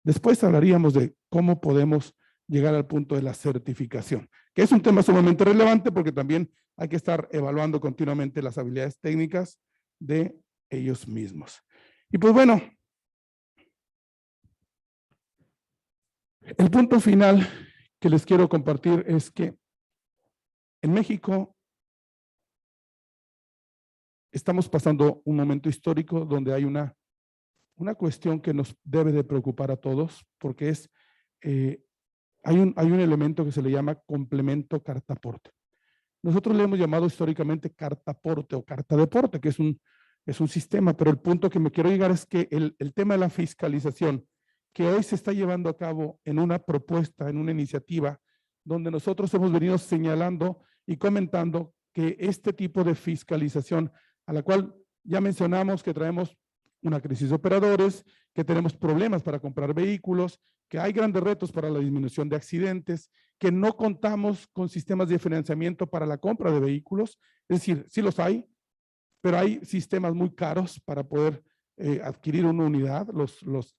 Después hablaríamos de cómo podemos llegar al punto de la certificación, que es un tema sumamente relevante porque también hay que estar evaluando continuamente las habilidades técnicas de ellos mismos. Y pues bueno, el punto final que les quiero compartir es que en México estamos pasando un momento histórico donde hay una cuestión que nos debe de preocupar a todos, porque es, hay un elemento que se le llama complemento cartaporte. Nosotros le hemos llamado históricamente cartaporte o carta deporte, que es un sistema, pero el punto que me quiero llegar es que el tema de la fiscalización que hoy se está llevando a cabo en una propuesta, en una iniciativa, donde nosotros hemos venido señalando y comentando que este tipo de fiscalización, a la cual ya mencionamos que traemos una crisis de operadores, que tenemos problemas para comprar vehículos, que hay grandes retos para la disminución de accidentes, que no contamos con sistemas de financiamiento para la compra de vehículos, es decir, sí los hay, pero hay sistemas muy caros para poder adquirir una unidad.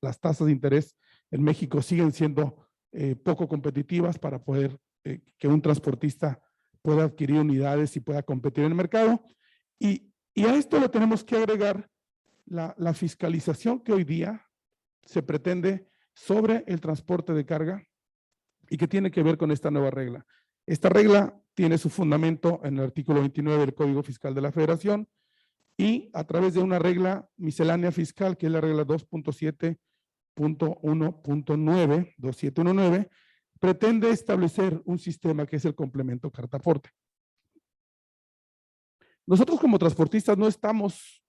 Las tasas de interés en México siguen siendo poco competitivas para poder que un transportista pueda adquirir unidades y pueda competir en el mercado. Y a esto le tenemos que agregar la fiscalización que hoy día se pretende sobre el transporte de carga y que tiene que ver con esta nueva regla. Esta regla tiene su fundamento en el artículo 29 del Código Fiscal de la Federación y a través de una regla miscelánea fiscal, que es la regla 2.7.1.9, 2719, pretende establecer un sistema que es el complemento carta-aporte. Nosotros como transportistas no estamos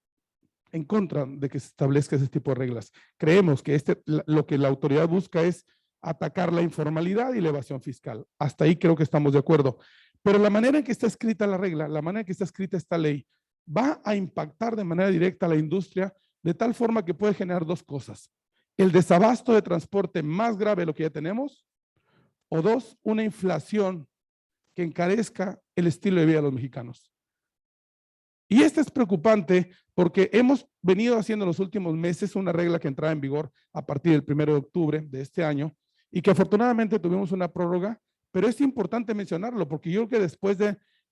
en contra de que se establezca ese tipo de reglas. Creemos que lo que la autoridad busca es atacar la informalidad y la evasión fiscal. Hasta ahí creo que estamos de acuerdo. Pero la manera en que está escrita la regla, la manera en que está escrita esta ley, va a impactar de manera directa a la industria de tal forma que puede generar dos cosas. El desabasto de transporte más grave de lo que ya tenemos, o dos, una inflación que encarezca el estilo de vida de los mexicanos. Y esto es preocupante porque hemos venido haciendo en los últimos meses una regla que entraba en vigor a partir del 1 de octubre de este año y que afortunadamente tuvimos una prórroga, pero es importante mencionarlo porque yo creo que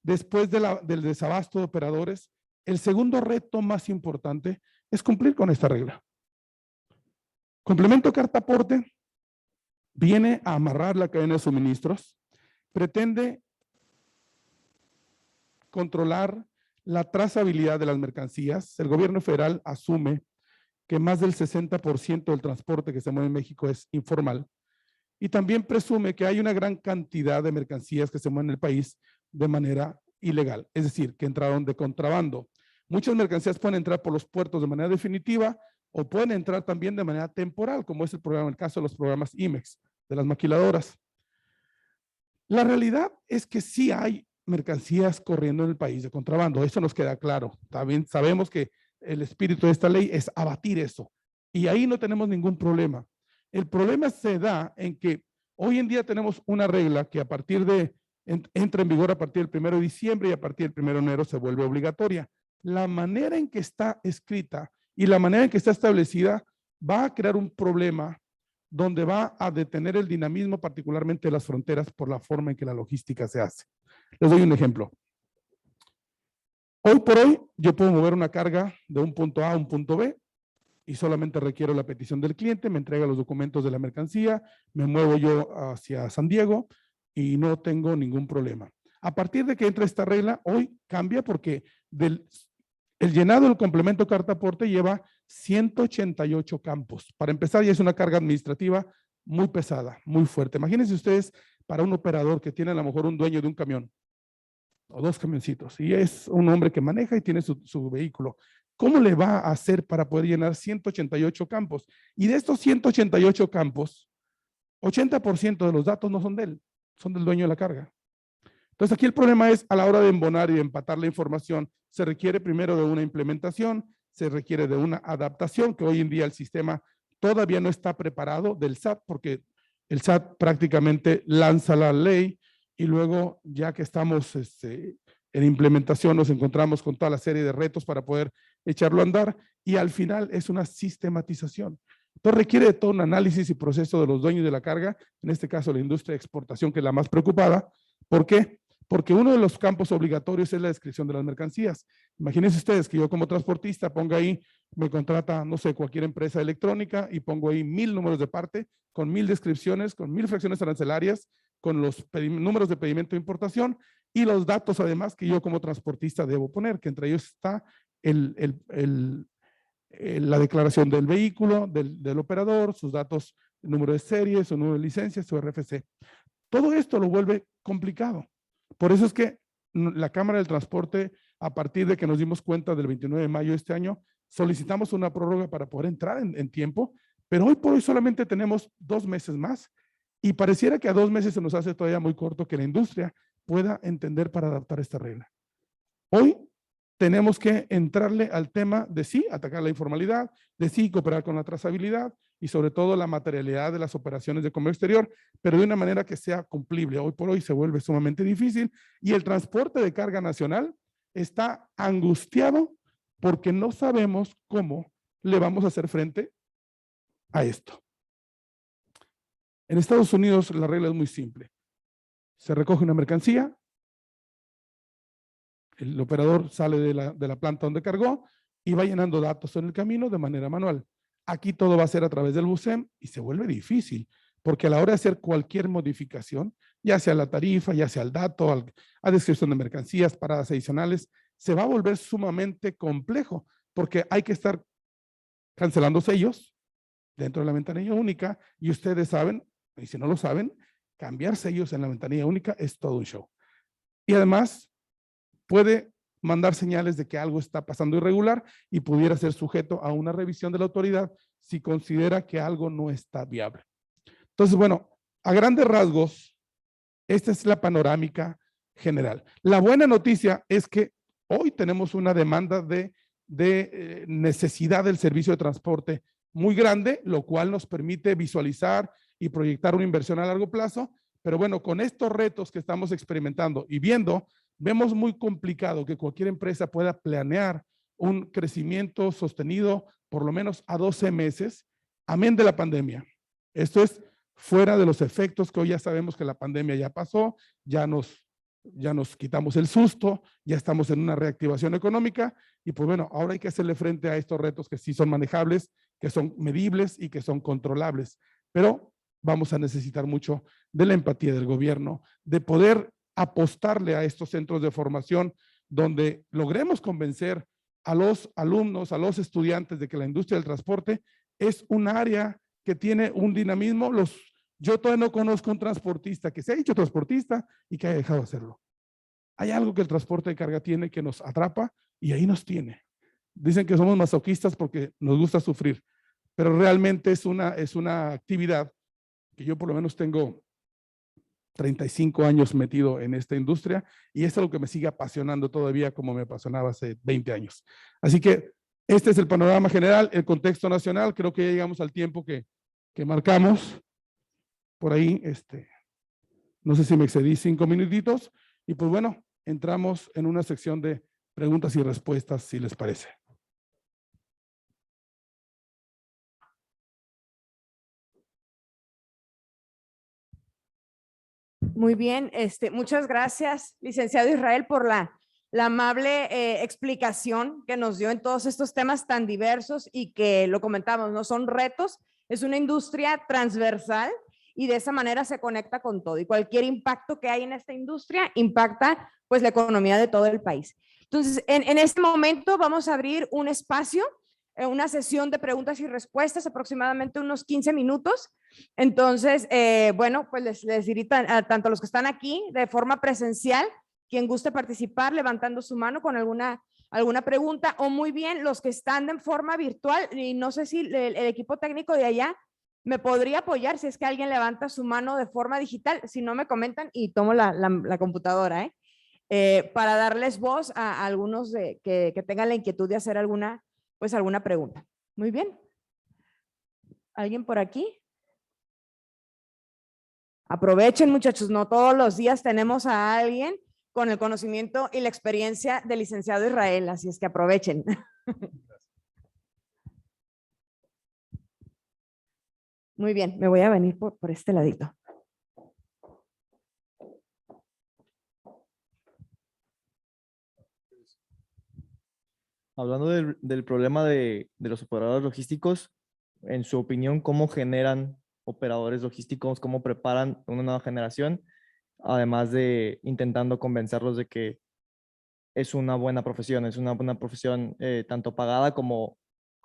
después del desabasto de operadores, el segundo reto más importante es cumplir con esta regla. Complemento carta-aporte viene a amarrar la cadena de suministros, pretende controlar la trazabilidad de las mercancías. El gobierno federal asume que más del 60% del transporte que se mueve en México es informal y también presume que hay una gran cantidad de mercancías que se mueven en el país de manera ilegal, es decir, que entraron de contrabando. Muchas mercancías pueden entrar por los puertos de manera definitiva o pueden entrar también de manera temporal, como es el caso de los programas IMEX, de las maquiladoras. La realidad es que sí hay mercancías corriendo en el país de contrabando, eso nos queda claro. También sabemos que el espíritu de esta ley es abatir eso y ahí no tenemos ningún problema. El problema se da en que hoy en día tenemos una regla que entra en vigor a partir del 1 de diciembre y a partir del 1 de enero se vuelve obligatoria. La manera en que está escrita y la manera en que está establecida va a crear un problema donde va a detener el dinamismo, particularmente de las fronteras, por la forma en que la logística se hace. Les doy un ejemplo. Hoy por hoy, yo puedo mover una carga de un punto A a un punto B y solamente requiero la petición del cliente, me entrega los documentos de la mercancía, me muevo yo hacia San Diego y no tengo ningún problema. A partir de que entra esta regla, hoy cambia porque el llenado del complemento carta-aporte lleva 188 campos. Para empezar, ya es una carga administrativa muy pesada, muy fuerte. Imagínense ustedes para un operador que tiene a lo mejor un dueño de un camión o dos camioncitos y es un hombre que maneja y tiene su vehículo. ¿Cómo le va a hacer para poder llenar 188 campos? Y de estos 188 campos, 80% de los datos no son de él, son del dueño de la carga. Entonces aquí el problema es a la hora de embonar y de empatar la información, se requiere primero de una implementación, se requiere de una adaptación, que hoy en día el sistema todavía no está preparado del SAT, porque el SAT prácticamente lanza la ley y luego ya que estamos en implementación nos encontramos con toda la serie de retos para poder echarlo a andar y al final es una sistematización. Entonces requiere de todo un análisis y proceso de los dueños de la carga, en este caso la industria de exportación que es la más preocupada. ¿Por qué? Porque uno de los campos obligatorios es la descripción de las mercancías. Imagínense ustedes que yo como transportista ponga ahí, me contrata, no sé, cualquier empresa electrónica y pongo ahí 1000 números de parte, con 1000 descripciones, con 1000 fracciones arancelarias, con los números de pedimento de importación y los datos además que yo como transportista debo poner, que entre ellos está la declaración del vehículo, del operador, sus datos, el número de serie, su número de licencia, su RFC. Todo esto lo vuelve complicado. Por eso es que la Cámara del Transporte, a partir de que nos dimos cuenta del 29 de mayo de este año, solicitamos una prórroga para poder entrar en tiempo, Pero hoy por hoy solamente tenemos 2 meses más y pareciera que a 2 meses se nos hace todavía muy corto que la industria pueda entender para adaptar esta regla. Hoy tenemos que entrarle al tema de sí, atacar la informalidad, de sí, cooperar con la trazabilidad y sobre todo la materialidad de las operaciones de comercio exterior, pero de una manera que sea cumplible. Hoy por hoy se vuelve sumamente difícil y el transporte de carga nacional está angustiado porque no sabemos cómo le vamos a hacer frente a esto. En Estados Unidos la regla es muy simple. Se recoge una mercancía, el operador sale de la planta donde cargó y va llenando datos en el camino de manera manual. Aquí todo va a ser a través del BUSEM y se vuelve difícil, porque a la hora de hacer cualquier modificación, ya sea la tarifa, ya sea el dato, a descripción de mercancías, paradas adicionales, se va a volver sumamente complejo, porque hay que estar cancelando sellos dentro de la ventanilla única y ustedes saben, y si no lo saben, cambiar sellos en la ventanilla única es todo un show. Y además, puede mandar señales de que algo está pasando irregular y pudiera ser sujeto a una revisión de la autoridad si considera que algo no está viable. Entonces, bueno, a grandes rasgos, esta es la panorámica general. La buena noticia es que hoy tenemos una demanda de necesidad del servicio de transporte muy grande, lo cual nos permite visualizar y proyectar una inversión a largo plazo, pero bueno, con estos retos que estamos experimentando y viendo, vemos muy complicado que cualquier empresa pueda planear un crecimiento sostenido por lo menos a 12 meses, amén de la pandemia. Esto es fuera de los efectos que hoy ya sabemos que la pandemia ya pasó, ya nos quitamos el susto, ya estamos en una reactivación económica y pues bueno, ahora hay que hacerle frente a estos retos que sí son manejables, que son medibles y que son controlables, pero vamos a necesitar mucho de la empatía del gobierno, de poder apostarle a estos centros de formación donde logremos convencer a los alumnos, a los estudiantes de que la industria del transporte es un área que tiene un dinamismo. Yo todavía no conozco un transportista que se ha dicho transportista y que haya dejado de hacerlo. Hay algo que el transporte de carga tiene que nos atrapa y ahí nos tiene. Dicen que somos masoquistas porque nos gusta sufrir, pero realmente es una actividad que yo por lo menos tengo 35 años metido en esta industria y es algo que me sigue apasionando todavía como me apasionaba hace 20 años. Así que este es el panorama general, el contexto nacional. Creo que ya llegamos al tiempo que marcamos. Por ahí, no sé si me excedí 5 minutitos y pues bueno, entramos en una sección de preguntas y respuestas, si les parece. Muy bien, muchas gracias, licenciado Israel, por la amable explicación que nos dio en todos estos temas tan diversos y que lo comentamos, no son retos, es una industria transversal y de esa manera se conecta con todo y cualquier impacto que hay en esta industria impacta pues la economía de todo el país. Entonces, en este momento vamos a abrir un espacio, una sesión de preguntas y respuestas, aproximadamente unos 15 minutos. Entonces, bueno, pues les diré tanto a los que están aquí de forma presencial, quien guste participar levantando su mano con alguna pregunta, o muy bien los que están en forma virtual, y no sé si el equipo técnico de allá me podría apoyar si es que alguien levanta su mano de forma digital, si no me comentan y tomo la computadora, para darles voz a algunos que tengan la inquietud de hacer alguna pregunta. Muy bien. ¿Alguien por aquí? Aprovechen, muchachos, no todos los días tenemos a alguien con el conocimiento y la experiencia del licenciado Israel, así es que aprovechen. Muy bien, me voy a venir por este ladito. Hablando del problema de los operadores logísticos, en su opinión, ¿cómo generan operadores logísticos? ¿Cómo preparan una nueva generación? Además de intentando convencerlos de que es una buena profesión tanto pagada como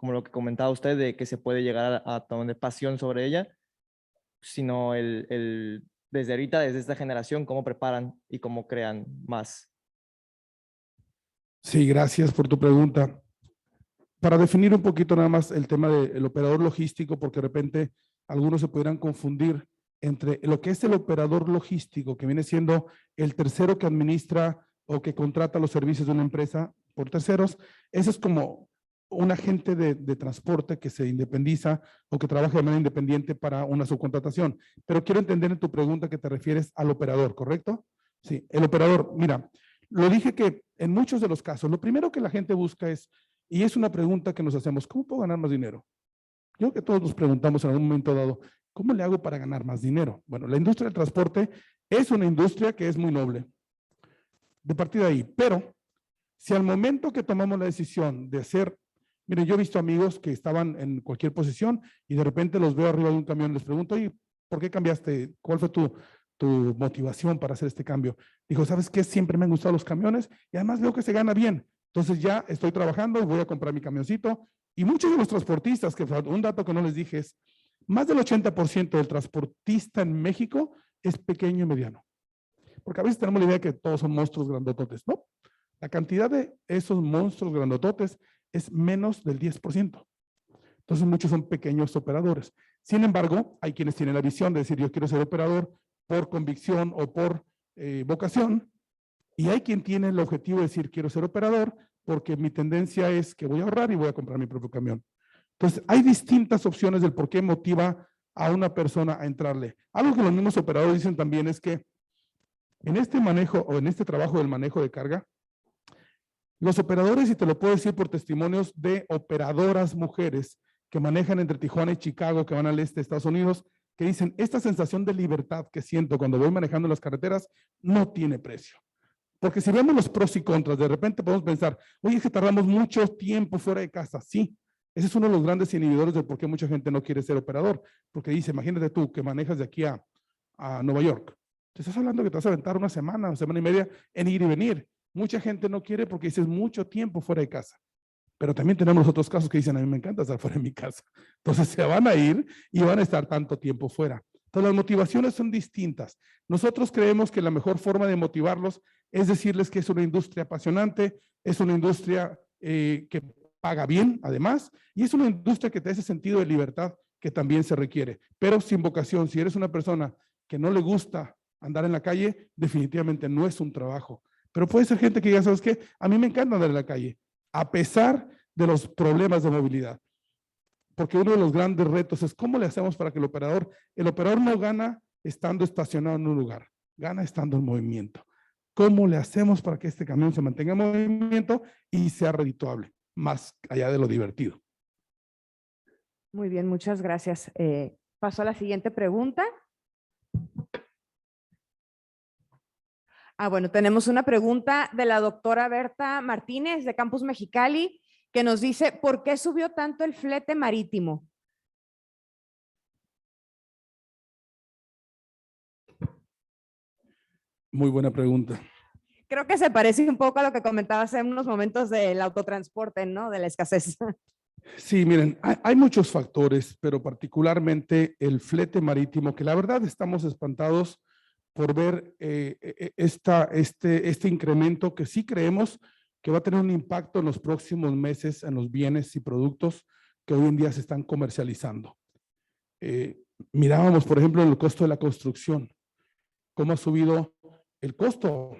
lo que comentaba usted, de que se puede llegar a tener pasión sobre ella, sino desde ahorita, desde esta generación, cómo preparan y cómo crean más. Sí, gracias por tu pregunta. para definir un poquito nada más el tema del operador logístico, porque de repente algunos se pudieran confundir entre lo que es el operador logístico, que viene siendo el tercero que administra o que contrata los servicios de una empresa por terceros. Ese es como un agente de transporte que se independiza o que trabaja de manera independiente para una subcontratación. Pero quiero entender en tu pregunta que te refieres al operador, ¿correcto? Sí, el operador. Mira, lo dije que en muchos de los casos, lo primero que la gente busca es, y es una pregunta que nos hacemos, ¿cómo puedo ganar más dinero? Yo creo que todos nos preguntamos en algún momento dado, ¿cómo le hago para ganar más dinero? Bueno, la industria del transporte es una industria que es muy noble. De partida de ahí, pero si al momento que tomamos la decisión de hacer, miren, yo he visto amigos que estaban en cualquier posición y de repente los veo arriba de un camión, les pregunto, oye, ¿por qué cambiaste? ¿Cuál fue tu motivación para hacer este cambio? Dijo, ¿sabes qué? Siempre me han gustado los camiones y además veo que se gana bien. Entonces ya estoy trabajando y voy a comprar mi camioncito. Y muchos de los transportistas, que un dato que no les dije es, más del 80% del transportista en México es pequeño y mediano. Porque a veces tenemos la idea de que todos son monstruos grandototes, ¿no? La cantidad de esos monstruos grandototes es menos del 10%. Entonces muchos son pequeños operadores. Sin embargo, hay quienes tienen la visión de decir yo quiero ser operador por convicción o por vocación, y hay quien tiene el objetivo de decir quiero ser operador porque mi tendencia es que voy a ahorrar y voy a comprar mi propio camión. Entonces hay distintas opciones del por qué motiva a una persona a entrarle. Algo que los mismos operadores dicen también es que en este manejo o en este trabajo del manejo de carga, los operadores, y te lo puedo decir por testimonios de operadoras mujeres que manejan entre Tijuana y Chicago, que van al este de Estados Unidos, que dicen, esta sensación de libertad que siento cuando voy manejando las carreteras no tiene precio. Porque si vemos los pros y contras, de repente podemos pensar, oye, es que tardamos mucho tiempo fuera de casa. Sí, ese es uno de los grandes inhibidores de por qué mucha gente no quiere ser operador. Porque dice, imagínate tú que manejas de aquí a Nueva York. Te estás hablando que te vas a aventar una semana y media en ir y venir. Mucha gente no quiere porque dices mucho tiempo fuera de casa. Pero también tenemos los otros casos que dicen, a mí me encanta estar fuera de mi casa. Entonces se van a ir y van a estar tanto tiempo fuera. Entonces las motivaciones son distintas. Nosotros creemos que la mejor forma de motivarlos es decirles que es una industria apasionante, es una industria que paga bien, además, y es una industria que te da ese sentido de libertad que también se requiere. Pero sin vocación, si eres una persona que no le gusta andar en la calle, definitivamente no es un trabajo. Pero puede ser gente que diga, ¿sabes qué? A mí me encanta andar en la calle, a pesar de los problemas de movilidad. Porque uno de los grandes retos es cómo le hacemos para que el operador no gana estando estacionado en un lugar, gana estando en movimiento. ¿Cómo le hacemos para que este camión se mantenga en movimiento y sea redituable, más allá de lo divertido? Muy bien, muchas gracias. Paso a la siguiente pregunta. Bueno, tenemos una pregunta de la doctora Berta Martínez de Campus Mexicali que nos dice, ¿por qué subió tanto el flete marítimo? Muy buena pregunta. Creo que se parece un poco a lo que comentabas en unos momentos del autotransporte, ¿no? De la escasez. Sí, miren, hay muchos factores, pero particularmente el flete marítimo, que la verdad estamos espantados por ver este incremento que sí creemos que va a tener un impacto en los próximos meses en los bienes y productos que hoy en día se están comercializando. Mirábamos, por ejemplo, el costo de la construcción, cómo ha subido el costo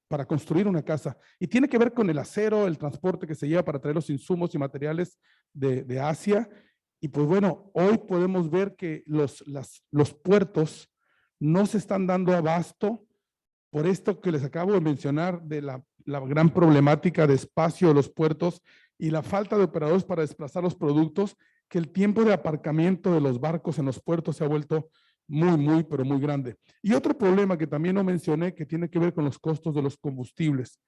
para construir una casa. Y tiene que ver con el acero, el transporte que se lleva para traer los insumos y materiales de Asia. Y pues bueno, hoy podemos ver que los puertos no se están dando abasto por esto que les acabo de mencionar de la gran problemática de espacio de los puertos y la falta de operadores para desplazar los productos, que el tiempo de aparcamiento de los barcos en los puertos se ha vuelto pero muy grande. Y otro problema que también no mencioné, que tiene que ver con los costos de los combustibles.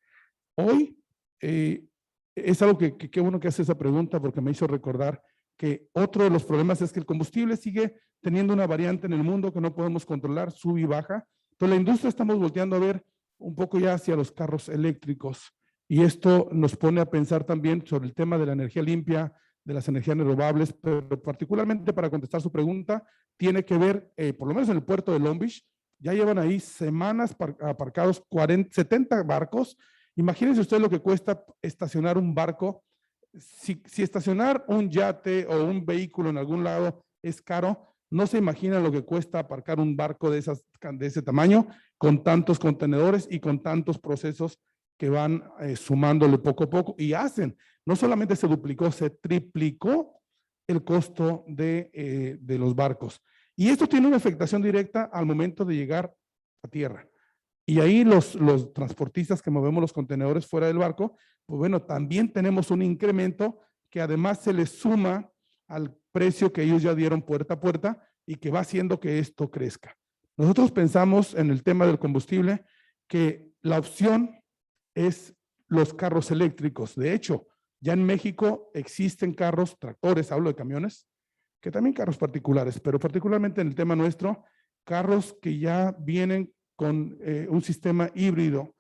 Hoy es algo que qué bueno que hace esa pregunta, porque me hizo recordar que otro de los problemas es que el combustible sigue teniendo una variante en el mundo que no podemos controlar, sube y baja. Entonces la industria estamos volteando a ver un poco ya hacia los carros eléctricos, y esto nos pone a pensar también sobre el tema de la energía limpia, de las energías renovables, pero particularmente para contestar su pregunta, tiene que ver, por lo menos en el puerto de Long Beach, ya llevan ahí semanas aparcados 70 barcos. Imagínense ustedes lo que cuesta estacionar un barco si estacionar un yate o un vehículo en algún lado es caro, no se imagina lo que cuesta aparcar un barco de ese tamaño, con tantos contenedores y con tantos procesos que van sumándole poco a poco y no solamente se duplicó, se triplicó el costo de los barcos. Y esto tiene una afectación directa al momento de llegar a tierra. Y ahí los transportistas que movemos los contenedores fuera del barco, pues bueno, también tenemos un incremento que además se les suma al precio que ellos ya dieron puerta a puerta y que va haciendo que esto crezca. Nosotros pensamos en el tema del combustible que la opción es los carros eléctricos. De hecho, ya en México existen carros, tractores, hablo de camiones, que también carros particulares, pero particularmente en el tema nuestro, carros que ya vienen con un sistema híbrido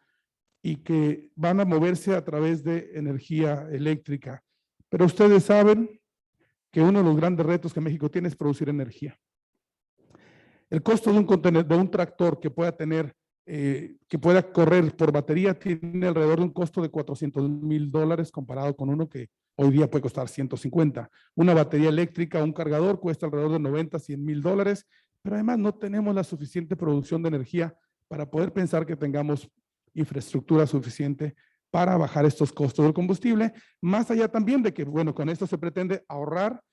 y que van a moverse a través de energía eléctrica. Pero ustedes saben que uno de los grandes retos que México tiene es producir energía. El costo de un contenedor, de un tractor que pueda tener, que pueda correr por batería, tiene alrededor de un costo de $400,000 comparado con uno que hoy día puede costar 150. Una batería eléctrica, un cargador cuesta alrededor de 90, $100,000, pero además no tenemos la suficiente producción de energía para poder pensar que tengamos infraestructura suficiente para bajar estos costos del combustible, más allá también de que, bueno, con esto se pretende ahorrar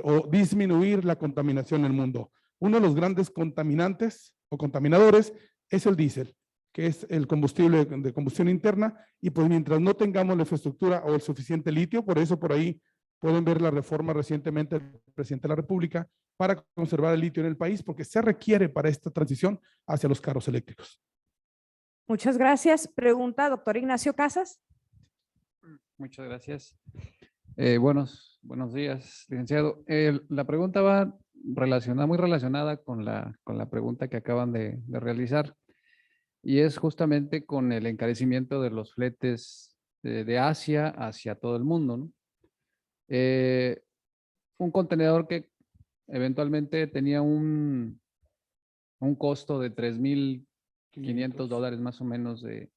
o disminuir la contaminación en el mundo. Uno de los grandes contaminantes o contaminadores es el diésel, que es el combustible de combustión interna, y pues mientras no tengamos la infraestructura o el suficiente litio, por eso por ahí pueden ver la reforma recientemente del presidente de la República para conservar el litio en el país, porque se requiere para esta transición hacia los carros eléctricos. Muchas gracias. Pregunta, doctor Ignacio Casas. Muchas gracias. Buenos días, licenciado. La pregunta va muy relacionada con la pregunta que acaban de realizar, y es justamente con el encarecimiento de los fletes de Asia hacia todo el mundo, ¿no? Un contenedor que eventualmente tenía un costo de $3,500 más o menos de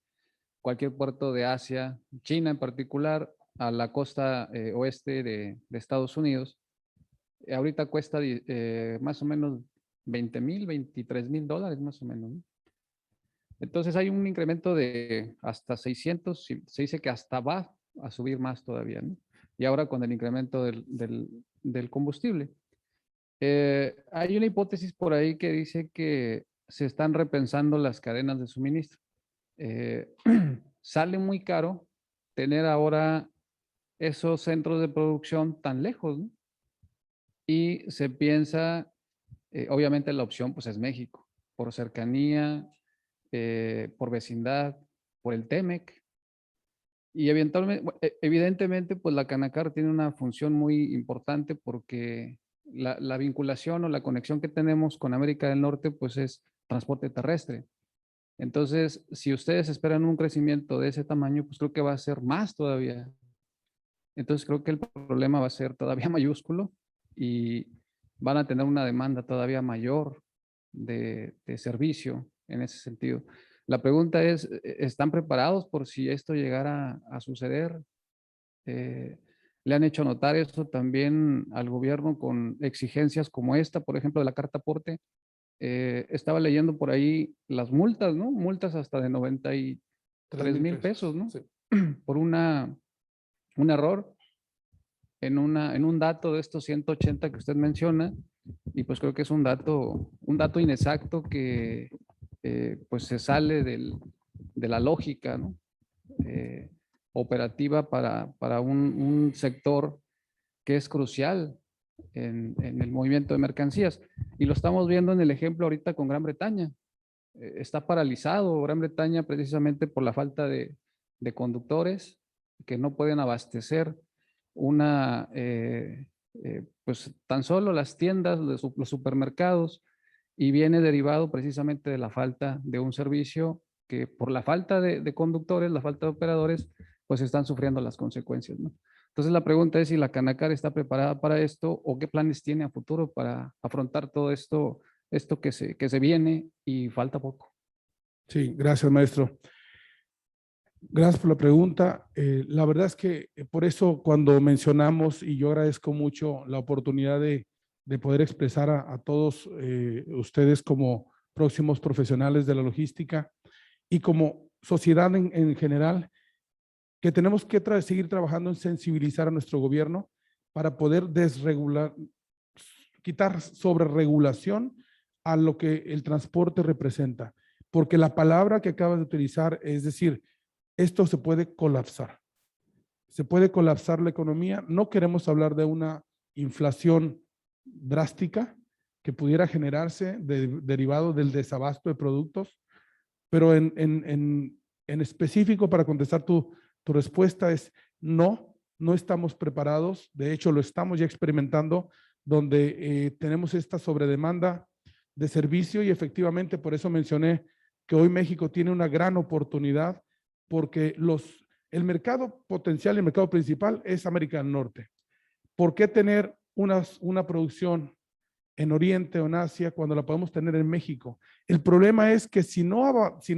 cualquier puerto de Asia, China en particular, a la costa oeste de Estados Unidos. Ahorita cuesta más o menos $20,000, $23,000 más o menos, ¿no? Entonces hay un incremento de hasta 600, se dice que hasta va a subir más todavía, ¿no? Y ahora con el incremento del combustible. Hay una hipótesis por ahí que dice que se están repensando las cadenas de suministro. Sale muy caro tener ahora esos centros de producción tan lejos, ¿no? Y se piensa, obviamente la opción pues es México, por cercanía, por vecindad, por el TEMEC. Y evidentemente pues la Canacar tiene una función muy importante porque la vinculación o la conexión que tenemos con América del Norte pues es transporte terrestre. Entonces, si ustedes esperan un crecimiento de ese tamaño, pues creo que va a ser más todavía. Entonces, creo que el problema va a ser todavía mayúsculo y van a tener una demanda todavía mayor de servicio en ese sentido. La pregunta es, ¿están preparados por si esto llegara a suceder? ¿Le han hecho notar eso también al gobierno con exigencias como esta, por ejemplo, de la carta aporte? Estaba leyendo por ahí las multas, ¿no? Multas hasta de 93,000 pesos, ¿no? Sí. Por un error en un dato de estos 180 que usted menciona, y pues creo que es un dato inexacto que pues se sale de la lógica, ¿no? Operativa para un sector que es crucial en el movimiento de mercancías. Y lo estamos viendo en el ejemplo ahorita con Gran Bretaña. Está paralizado Gran Bretaña precisamente por la falta de conductores que no pueden abastecer pues tan solo las tiendas, los supermercados, y viene derivado precisamente de la falta de un servicio que por la falta de conductores, la falta de operadores, pues están sufriendo las consecuencias, ¿no? Entonces la pregunta es si la Canacar está preparada para esto o qué planes tiene a futuro para afrontar todo esto que se viene y falta poco. Sí, gracias, maestro. Gracias por la pregunta. La verdad es que por eso cuando mencionamos, y yo agradezco mucho la oportunidad de poder expresar a todos ustedes como próximos profesionales de la logística y como sociedad en general, que tenemos que seguir trabajando en sensibilizar a nuestro gobierno para poder desregular, quitar sobreregulación a lo que el transporte representa. Porque la palabra que acabas de utilizar, es decir, esto se puede colapsar. Se puede colapsar la economía. No queremos hablar de una inflación drástica que pudiera generarse derivado del desabasto de productos, pero en específico para contestar tu respuesta es no, no estamos preparados. De hecho, lo estamos ya experimentando donde tenemos esta sobredemanda de servicio y efectivamente por eso mencioné que hoy México tiene una gran oportunidad porque el mercado potencial y el mercado principal es América del Norte. ¿Por qué tener una producción en Oriente o en Asia cuando la podemos tener en México? El problema es que si no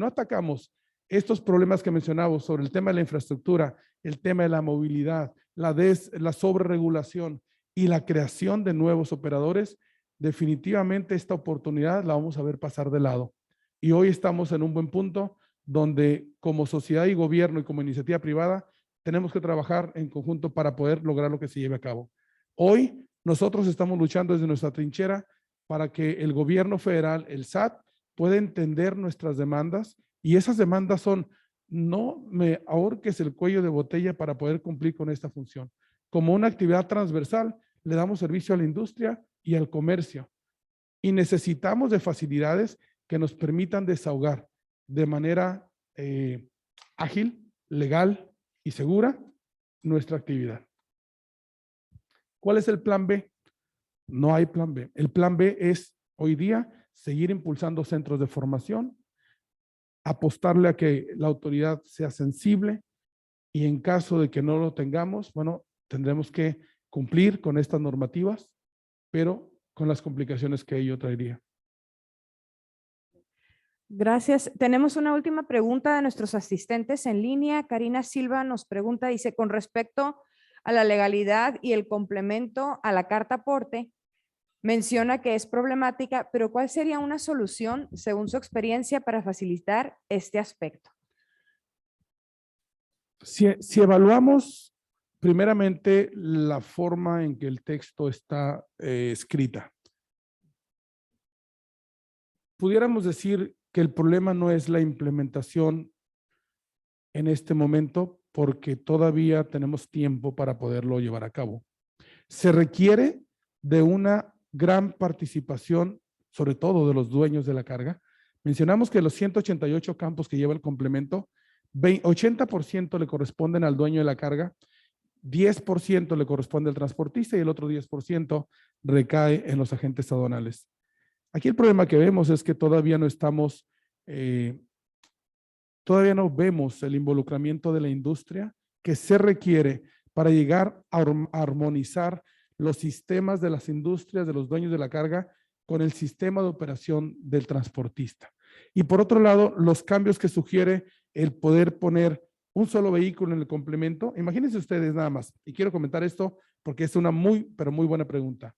atacamos estos problemas que mencionamos sobre el tema de la infraestructura, el tema de la movilidad, la sobreregulación y la creación de nuevos operadores, definitivamente esta oportunidad la vamos a ver pasar de lado. Y hoy estamos en un buen punto donde como sociedad y gobierno y como iniciativa privada tenemos que trabajar en conjunto para poder lograr lo que se lleve a cabo. Hoy nosotros estamos luchando desde nuestra trinchera para que el gobierno federal, el SAT, pueda entender nuestras demandas y esas demandas son no me ahorques el cuello de botella para poder cumplir con esta función. Como una actividad transversal, le damos servicio a la industria y al comercio y necesitamos de facilidades que nos permitan desahogar de manera ágil, legal y segura nuestra actividad. ¿Cuál es el plan B? No hay plan B. El plan B es hoy día seguir impulsando centros de formación, apostarle a que la autoridad sea sensible y en caso de que no lo tengamos, bueno, tendremos que cumplir con estas normativas, pero con las complicaciones que ello traería. Gracias. Tenemos una última pregunta de nuestros asistentes en línea. Karina Silva nos pregunta, dice, con respecto a la legalidad y el complemento a la carta aporte, menciona que es problemática, pero ¿cuál sería una solución, según su experiencia, para facilitar este aspecto? Si evaluamos primeramente la forma en que el texto está escrita, pudiéramos decir que el problema no es la implementación en este momento porque todavía tenemos tiempo para poderlo llevar a cabo. Se requiere de una gran participación, sobre todo de los dueños de la carga. Mencionamos que los 188 campos que lleva el complemento, 80% le corresponden al dueño de la carga, 10% le corresponde al transportista y el otro 10% recae en los agentes aduanales. Aquí el problema que vemos es que todavía no vemos el involucramiento de la industria que se requiere para llegar a armonizar los sistemas de las industrias, de los dueños de la carga, con el sistema de operación del transportista. Y por otro lado, los cambios que sugiere el poder poner un solo vehículo en el complemento. Imagínense ustedes nada más, y quiero comentar esto porque es una pero muy buena pregunta.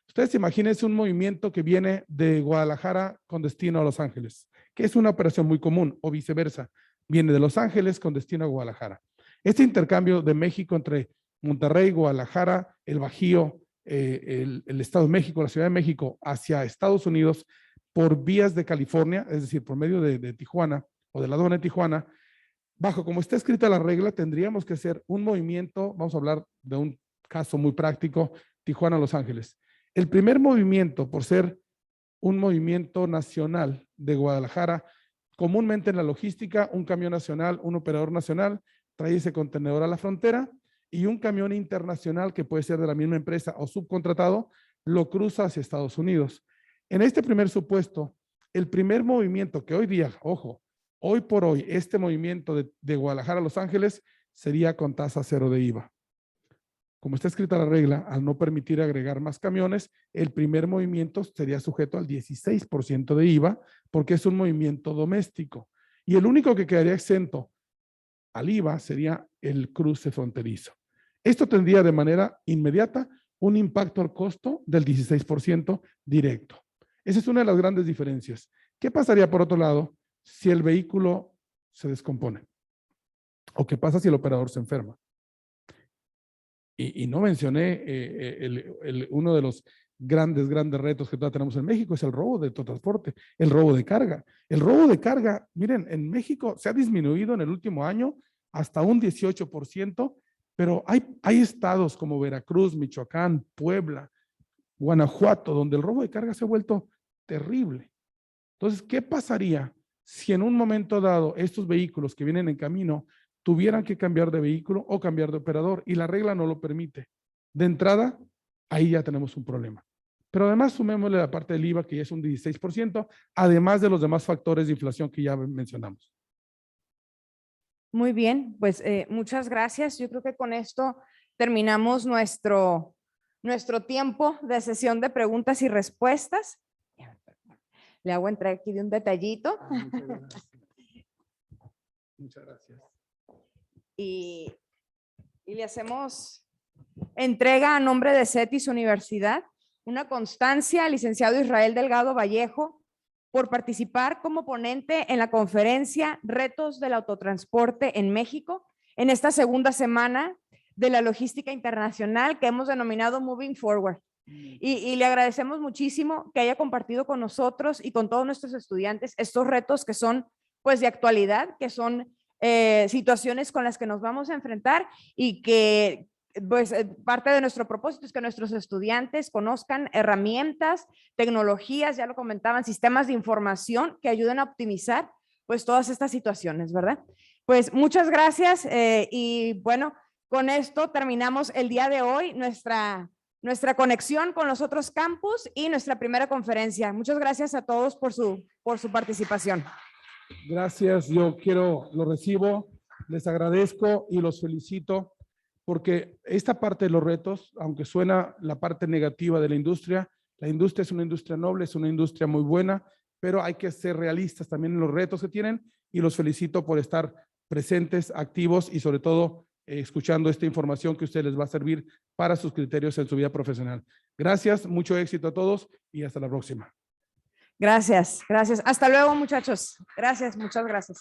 Ustedes imagínense un movimiento que viene de Guadalajara con destino a Los Ángeles, que es una operación muy común, o viceversa, viene de Los Ángeles con destino a Guadalajara. Este intercambio de México entre Monterrey, Guadalajara, el Bajío, el Estado de México, la Ciudad de México, hacia Estados Unidos, por vías de California, es decir, por medio de Tijuana o de la aduana de Tijuana, bajo como está escrita la regla, tendríamos que hacer un movimiento, vamos a hablar de un caso muy práctico, Tijuana-Los Ángeles. El primer movimiento, por ser un movimiento nacional de Guadalajara, comúnmente en la logística, un camión nacional, un operador nacional, trae ese contenedor a la frontera y un camión internacional que puede ser de la misma empresa o subcontratado, lo cruza hacia Estados Unidos. En este primer supuesto, el primer movimiento que hoy día, ojo, hoy por hoy, este movimiento de Guadalajara a Los Ángeles sería con tasa cero de IVA. Como está escrita la regla, al no permitir agregar más camiones, el primer movimiento sería sujeto al 16% de IVA porque es un movimiento doméstico. Y el único que quedaría exento al IVA sería el cruce fronterizo. Esto tendría de manera inmediata un impacto al costo del 16% directo. Esa es una de las grandes diferencias. ¿Qué pasaría por otro lado si el vehículo se descompone? ¿O qué pasa si el operador se enferma? Y no mencioné uno de los grandes retos que todavía tenemos en México, es el robo de transporte, el robo de carga. El robo de carga, miren, en México se ha disminuido en el último año hasta un 18%, pero hay estados como Veracruz, Michoacán, Puebla, Guanajuato, donde el robo de carga se ha vuelto terrible. Entonces, ¿qué pasaría si en un momento dado estos vehículos que vienen en camino tuvieran que cambiar de vehículo o cambiar de operador y la regla no lo permite? De entrada, ahí ya tenemos un problema. Pero además sumémosle la parte del IVA, que ya es un 16%, además de los demás factores de inflación que ya mencionamos. Muy bien, pues muchas gracias. Yo creo que con esto terminamos nuestro tiempo de sesión de preguntas y respuestas. Le hago entrega aquí de un detallito. Muchas gracias. Muchas gracias. Y le hacemos entrega a nombre de CETIS Universidad una constancia al licenciado Israel Delgado Vallejo por participar como ponente en la conferencia Retos del Autotransporte en México en esta segunda semana de la logística internacional que hemos denominado Moving Forward. Y le agradecemos muchísimo que haya compartido con nosotros y con todos nuestros estudiantes estos retos que son pues de actualidad, que son situaciones con las que nos vamos a enfrentar y que pues parte de nuestro propósito es que nuestros estudiantes conozcan herramientas, tecnologías, ya lo comentaban, sistemas de información que ayuden a optimizar pues todas estas situaciones, ¿verdad? Pues muchas gracias y bueno, con esto terminamos el día de hoy nuestra conexión con los otros campus y nuestra primera conferencia. Muchas gracias a todos por su participación. Gracias, lo recibo, les agradezco y los felicito porque esta parte de los retos, aunque suena la parte negativa de la industria es una industria noble, es una industria muy buena, pero hay que ser realistas también en los retos que tienen y los felicito por estar presentes, activos y sobre todo escuchando esta información que a ustedes les va a servir para sus criterios en su vida profesional. Gracias, mucho éxito a todos y hasta la próxima. Gracias, gracias. Hasta luego, muchachos. Gracias, muchas gracias.